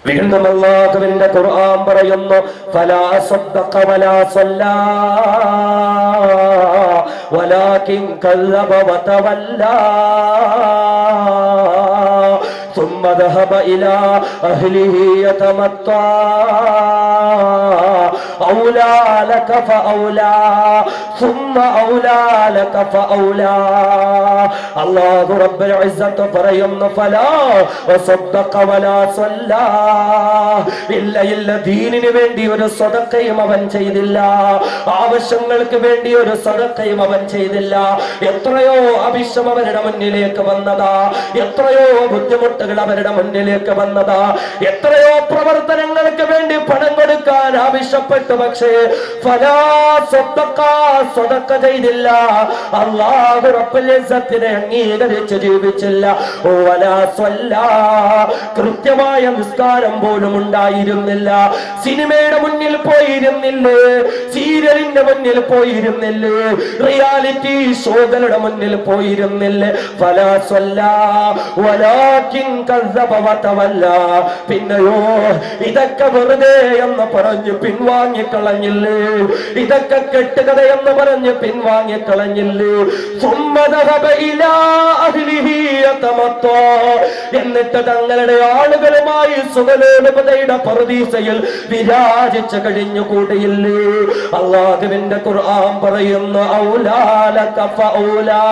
വീണ്ടും അല്ലാഹുവിന്റെ ഖുർആൻ പറയുന്നു ഫലാ സദ്ദഖ വലാ സല്ലാ വലാകിൻ കല്ലബ വതവല്ലാ ثم ذهب إلى أهله يتمطى أولى لك فأولى ثم أولى لك فأولى الله رب العزة പറയുന്നു فلا وصدق ولا صلى ഇല്ല ദീനിനു വേണ്ടി ഒരു സദഖയും അവൻ ചെയ്തില്ല, ആവശ്യങ്ങൾക്ക് വേണ്ടി ഒരു സദഖയും അവൻ ചെയ്തില്ല. എത്രയോ ആവശ്യം അവരുടെ മുന്നിലേക്ക് വന്നതാ, എത്രയോ ബുദ്ധിമുട്ടുകൾ അവരുടെ മുന്നിലേക്ക് വന്നതാ, എത്രയോ പ്രവർത്തനങ്ങൾക്ക് വേണ്ടി പണം കൊടുക്കാൻ ആവശ്യപ്പെട്ടു. പക്ഷേ ഫലാ സദ്ദഖ സദഖ ചെയ്തില്ല, അല്ലാഹു റബ്ബുൽ ഇസ്സത്തിനെ അംഗീകരിച്ച് ജീവിച്ചില്ല. വലാ സ്വല്ലാ കൃത്യമായ നിസ്കാരം പോലും ഉണ്ടായിരുന്നില്ല. സിനിമയുടെ മുന്നിൽ പോയിരുന്നില്ലേ, സീരിയലിന്റെ മുന്നിൽ പോയിരുന്നില്ലേ, റിയാലിറ്റി ഷോകളുടെ മുന്നിൽ പോയിരുന്നില്ലേ. ഫലാ സ്വല്ലാ വലാകിൻ കസ്സബ വതവല്ലാ പിന്നെയോ ഇതൊക്കെ വെറുതെ എന്ന് പറഞ്ഞ് പിൻവാങ്ങിക്കളഞ്ഞില്ലേ, ഇതൊക്കെ കെട്ടുകഥയെന്ന് പറഞ്ഞ് പിൻവാങ്ങിക്കളഞ്ഞില്ലേ. എന്നിട്ട് തങ്ങളുടെ ആളുകളുമായി സുഖലോലുപതയുടെ പറുദീസയിൽ വിരാജിച്ച് കഴിഞ്ഞുകൂടിയില്ലേ. അല്ലാഹുവിന്റെ ഖുർആൻ പറയുന്നു ഔലാ ലക ഫഔലാ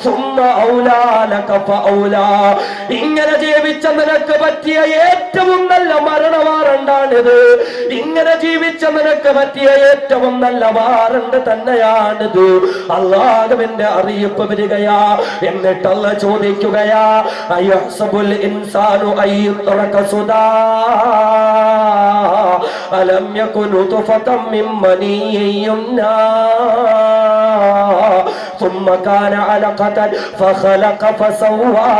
സുമ്മ ഔലാ ലക ഫഔലാ. ഇങ്ങനെ ജീവിച്ച നിനക്ക് പറ്റിയ ഏറ്റവും നല്ല മരണവാറണ്ടാണിത്, ഇങ്ങനെ ജീവിച്ച നിനക്ക് പറ്റിയ ഏറ്റവും നല്ല വാറണ്ട് തന്നെയാണിത്. അല്ലാഹുവിന്റെ അറിയിപ്പ് വരികയാ. എന്നിട്ട് അല്ലാഹ് ചോദിക്കുകയാ അയഹ്സബുൽ ഇൻസാനു അയ്യുത്രക സുദാ അലം യകുനു തുഫതം മിൻ മനിയ്യിൻ ثم كان علقة فخلق فسوى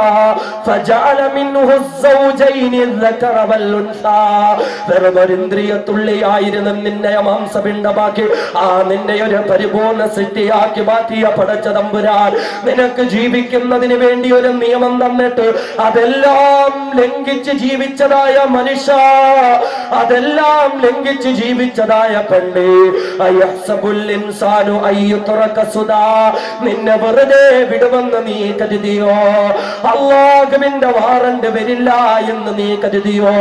فجعل منه الزوجين الذكر والأنثى. വെറുമൊരിന്ദ്രിയത്തുള്ളിയായിരുന്ന നിന്നെ മാംസപിണ്ഡമാക്കി ആ നിന്നെ ഒരു പരിപൂർണ സൃഷ്ടിയാക്കി മാറ്റിയ പടച്ച തമ്പുരാൻ നിനക്ക് ജീവിക്കുന്നതിന് വേണ്ടി ഒരു നിയമം തന്നിട്ട് അതെല്ലാം ലംഘിച്ച് ജീവിച്ചതായ മനുഷ്യ, അതെല്ലാം ലംഘിച്ച് ജീവിച്ചതായ പെണ്ണ്, അയഹ്സബുൽ ഇൻസാനു അയ്യുത്രക സുദാ നിന്നെ വെറുതെ വിടുമെന്ന് നീ കരുതിയോ? അല്ലാഹുവിന്റെ വാറണ്ട് വരില്ല എന്ന് നീ കരുതിയോ?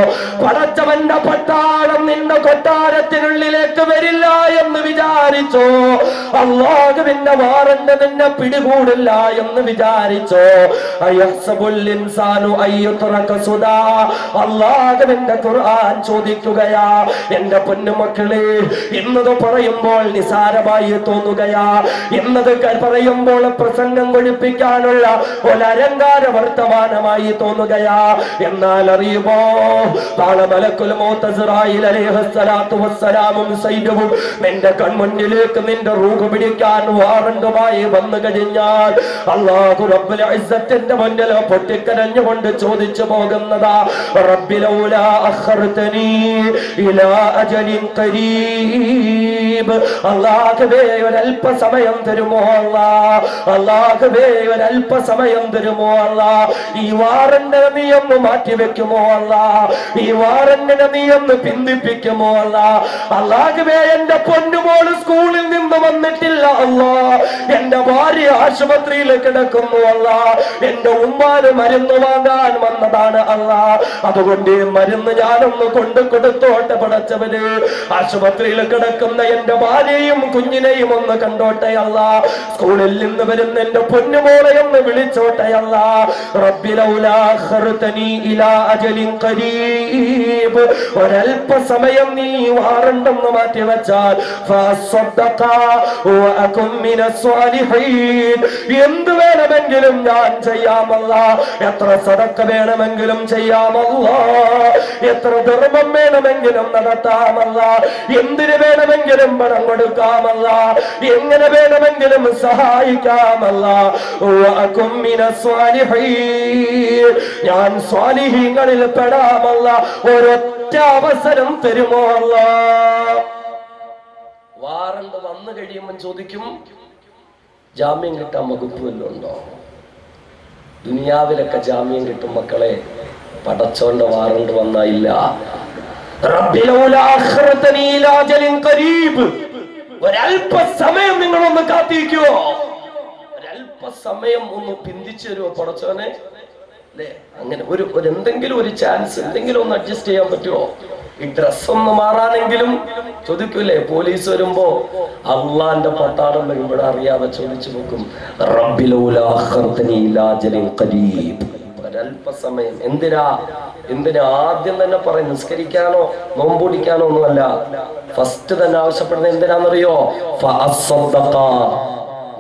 പടച്ചവന്റെ പട്ടാളം നിന്റെ കൊട്ടാരത്തിനുള്ളിലേക്ക് വരില്ല എന്ന് വിചാരിച്ചോ? അല്ലാഹുവിന്റെ വാറണ്ട് നിന്നെ പിടികൂടില്ല എന്ന് വിചാരിച്ചോ? അയഹ്സബുൽ ഇൻസാനു അയ്യുത്രക സുദാ. അല്ലാഹുവിന്റെ ഖുർആൻ ചോദിക്കുകയാ, എന്റെ പൊന്നുമക്കളെ, എന്നത് പറയുമ്പോൾ നിസാരമായി തോന്നുകയാ, എന്നത് പറയുമ്പോൾ പ്രസംഗം കൊഴിപ്പിക്കാനുള്ള ഒരു അലങ്കാര വർത്തമാനമായി തോന്നുകയാ. എന്നാൽ അറിയുമോ, നാളെ മലക്കുൽ മൗത്ത് ഇസ്രായീൽ അലൈഹിസ്സലാത്തു വസ്സലാമും സൈന്യവും നിന്റെ കൺമുന്നിലേക്ക് നിന്റെ റൂഹ് പിടിക്കാൻ വാറണ്ടുമായി വന്നു കഴിഞ്ഞാൽ അല്ലാഹു റബ്ബുൽ ഇസ്സത്തിന്റെ മുന്നിൽ പൊട്ടിക്കരഞ്ഞുകൊണ്ട് ചോദിച്ചു പോകുന്നതാ, റബ്ബി ലൗലാ അഖർതനി ഇലാ അജലിൻ ഖരീബ്. അല്ലാഹുവേ ഒരൽപ സമയം തരുമോ അല്ലാഹ്, അല്ലാഹുവേ ഒരൽപ സമയം തരുമോ അല്ലാഹ്, ഈ വാറണ്ടിനെ നീ ഒന്ന് മാറ്റി വെക്കുമോ അല്ലാഹ്, ഈ വാറണ്ടിനെ നീ ഒന്ന് പിന്തിപ്പിക്കുമോ അല്ലാഹ്. അല്ലാഹുവേ എന്റെ പൊന്നുമോള് സ്കൂളിൽ നിന്ന് വന്നിട്ടില്ല അല്ലാഹ്, എന്റെ ഭാര്യ ആശുപത്രിയിൽ കിടക്കുന്നു അല്ലാഹ്, എന്റെ ഉമ്മാന് മരുന്ന് വാങ്ങാൻ വന്നതാണ് അല്ലാഹ്, അതുകൊണ്ട് മരുന്ന് ഞാനൊന്ന് കൊണ്ടു കൊടുത്തോട്ടെ പടച്ചവന്. ആശുപത്രിയിൽ കിടക്കുന്ന എന്റെ ഭാര്യയും കുഞ്ഞിനെയും ഒന്ന് കണ്ടോട്ടെ അല്ലാഹ്, സ്കൂളിൽ നിന്ന് വരുന്ന എന്റെ പൊന്നുമോളെ ഒന്ന് വിളിച്ചോട്ടെ അല്ലാഹ്. റബ്ബി ലൗലാ അഖർതനി ഇലാ അജലിൻ ഖരീബ്. ഒരൽപ സമയം നീ വാറണ്ടെന്ന് മാറ്റി വെച്ചാൽ ഫസദ്ദഖ വഅകും മിനസ് സ്വാലിഹീൻ. എന്ത് വേണമെങ്കിലും ഞാൻ ചെയ്യാമല്ലാഹ്, എത്ര സദഖ വേണമെങ്കിലും ചെയ്യാമല്ലാഹ്, എത്ര ധർമ്മം വേണമെങ്കിലും നടത്താമല്ലാഹ്, എന്തിനു വേണമെങ്കിലും പണം കൊടുക്കാമല്ലാഹ്, എങ്ങനെ വേണമെങ്കിലും സഹായിക്കാമല്ലാഹ്. വഅകും മിനസ് സ്വാലിഹീൻ. ഞാൻ സ്വാലിഹീങ്ങളിൽ പെടാമല്ലാഹ്. ഒരൊറ്റ അവസരം തരുമോ അല്ലാഹ്? വാറണ്ട് വന്നു കഴിയുമ്പോൾ ചോദിക്കും, ജാമ്യം കിട്ടാൻ വകുപ്പ് വല്ലതും ഉണ്ടോ? ദുനിയാവിലൊക്കെ ജാമ്യം കിട്ടും മക്കളെ, പടച്ചോന്റെ വാറണ്ട് വന്നായില്ല. റബ്ബി ലൗലാ അഖർതനി ഇലാ അജലിൻ ഖരീബ്, ഒരല്പസമയം നിങ്ങളൊന്ന് കാത്തിരിക്കുവോ, ഒരല്പസമയം ഒന്ന് പിന്തിച്ചു തരുമോ പടച്ചോനെ അല്ലേ? അങ്ങനെ ഒരു എന്തെങ്കിലും ഒരു ചാൻസ്, എന്തെങ്കിലും ഒന്ന് അഡ്ജസ്റ്റ് ചെയ്യാൻ പറ്റുമോ? ഈ ഡ്രസ് ഒന്ന് മാറാനെങ്കിലും ചോദിക്കൂലേ പോലീസ് വരുമ്പോ? അള്ളാന്റെ പട്ടാളം ഇവിടെ അറിയാതെ ചോദിച്ചു നോക്കും, റബ്ബി ലൗലാ അഖർതനി ഇലാ അജലിൻ ഖരീബ്, ഒരല്പസമയം. എന്തിനാ ആദ്യം തന്നെ പറയും? നിസ്കരിക്കാനോ നോമ്പുടിക്കാനോ ഒന്നുമല്ല. ഫസ്റ്റ് തന്നെ ആവശ്യപ്പെടുന്നത് എന്തിനാണെന്നറിയോ? ഫഅസ്സദഖ,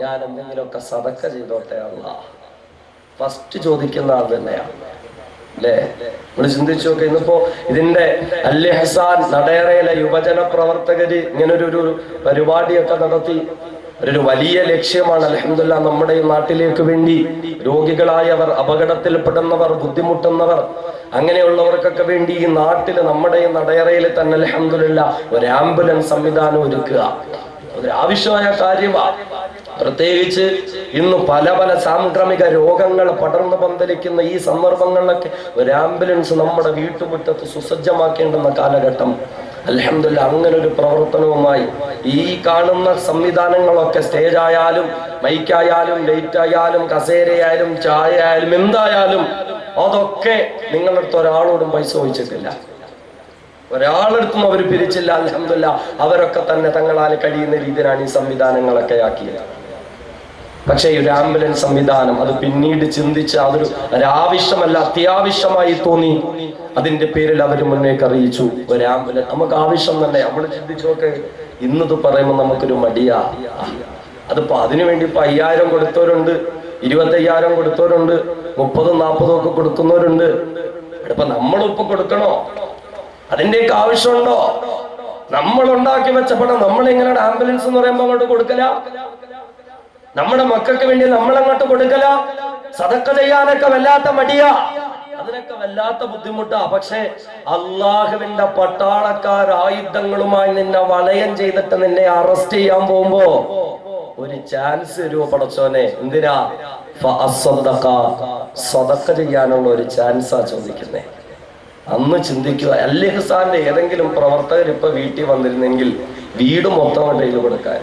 ഞാൻ എന്തെങ്കിലുമൊക്കെ സദഖ ചെയ്തോട്ടെ അല്ലാഹ്. ഫസ്റ്റ് ചോദിക്കുന്ന ആൾ തന്നെയാണ് അല്ലേ? നമ്മൾ ചിന്തിച്ചു നോക്കെ. ഇന്നിപ്പോ ഇതിന്റെ അൽ ഇഹ്സാൻ നടയറയിലെ യുവജന പ്രവർത്തകര് ഇങ്ങനെ ഒരു പരിപാടിയൊക്കെ നടത്തി. ഒരു വലിയ ലക്ഷ്യമാണ് അൽഹംദുലില്ലാഹ്. നമ്മുടെ ഈ നാട്ടിലേക്ക് വേണ്ടി രോഗികളായവർ, അപകടത്തിൽപ്പെടുന്നവർ, ബുദ്ധിമുട്ടുന്നവർ, അങ്ങനെയുള്ളവർക്കൊക്കെ വേണ്ടി ഈ നാട്ടിൽ നമ്മുടെ ഈ നടയറയിൽ തന്നെ അൽഹംദുലില്ലാഹ് ഒരു ആംബുലൻസ് സംവിധാനം ഒരുക്കുക. അതൊരു ആവശ്യമായ കാര്യമാണ്. പ്രത്യേകിച്ച് ഇന്ന് പല സാംക്രമിക രോഗങ്ങൾ പടർന്നു പന്തലിക്കുന്ന ഈ സന്ദർഭങ്ങളിലൊക്കെ ഒരു ആംബുലൻസ് നമ്മുടെ വീട്ടുമുറ്റത്ത് സുസജ്ജമാക്കേണ്ടുന്ന കാലഘട്ടം. അൽഹംദുലില്ലാഹ് അങ്ങനെ ഒരു പ്രവർത്തനവുമായി ഈ കാണുന്ന സംവിധാനങ്ങളൊക്കെ, സ്റ്റേജ് ആയാലും മൈക്കായാലും ലൈറ്റ് ആയാലും കസേരയായാലും ചായ ആയാലും എന്തായാലും, അതൊക്കെ നിങ്ങളുടെ അടുത്ത് ഒരാളോടും പൈസ ചോദിച്ചിട്ടില്ല, ഒരാളെടുത്തും അവർ പിരിച്ചില്ല. അൽഹംദുലില്ലാഹ് അവരൊക്കെ തന്നെ തങ്ങളാൽ കഴിയുന്ന രീതിയിലാണ് ഈ സംവിധാനങ്ങളൊക്കെ ആക്കിയത്. പക്ഷേ ഒരു ആംബുലൻസ് സംവിധാനം അത് പിന്നീട് ചിന്തിച്ച് അതൊരു ഒരാവശ്യമല്ല, അത്യാവശ്യമായി തോന്നി. അതിന്റെ പേരിൽ അവർ മുന്നേക്ക് അറിയിച്ചു ഒരു ആംബുലൻസ് നമുക്ക് ആവശ്യം തന്നെ. നമ്മൾ ചിന്തിച്ചു നോക്കെ, ഇന്നത് പറയുമ്പോൾ നമുക്കൊരു മടിയാ. അതിപ്പോ അതിനുവേണ്ടി ഇപ്പൊ 5000 കൊടുത്തവരുണ്ട്, 25,000 കൊടുത്തവരുണ്ട്, 30-40 ഒക്കെ കൊടുക്കുന്നവരുണ്ട്. ഇപ്പൊ നമ്മളിപ്പോ കൊടുക്കണോ? അതിന്റെയൊക്കെ ആവശ്യമുണ്ടോ? നമ്മൾ ഉണ്ടാക്കി വെച്ച പണം നമ്മളിങ്ങനെ ആംബുലൻസ് എന്ന് പറയുമ്പോ അങ്ങോട്ട് കൊടുക്കല, നമ്മുടെ മക്കൾക്ക് വേണ്ടി നമ്മളങ്ങോട്ട് കൊടുക്കല. സദഖ ചെയ്യാനൊക്കെ വല്ലാത്ത മടിയാ, അതിനൊക്കെ വല്ലാത്ത ബുദ്ധിമുട്ടാ. പക്ഷെ അള്ളാഹുവിന്റെ പട്ടാളക്കാർ ആയുധങ്ങളുമായി നിന്നെ വലയം ചെയ്തിട്ട് നിന്നെ അറസ്റ്റ് ചെയ്യാൻ പോകുമ്പോ ഒരു ചാൻസ് തരുമോ പടച്ചോനെ? എന്തിനാ? സദഖ ചെയ്യാനുള്ള ഒരു ചാൻസാ ചോദിക്കുന്നേ. അന്ന് ചിന്തിക്കുക, അൽ ഇഹ്സാന്റെ ഏതെങ്കിലും പ്രവർത്തകർ ഇപ്പൊ വീട്ടിൽ വന്നിരുന്നെങ്കിൽ വീട് മൊത്തം കയ്യിൽ കൊടുക്കാൻ.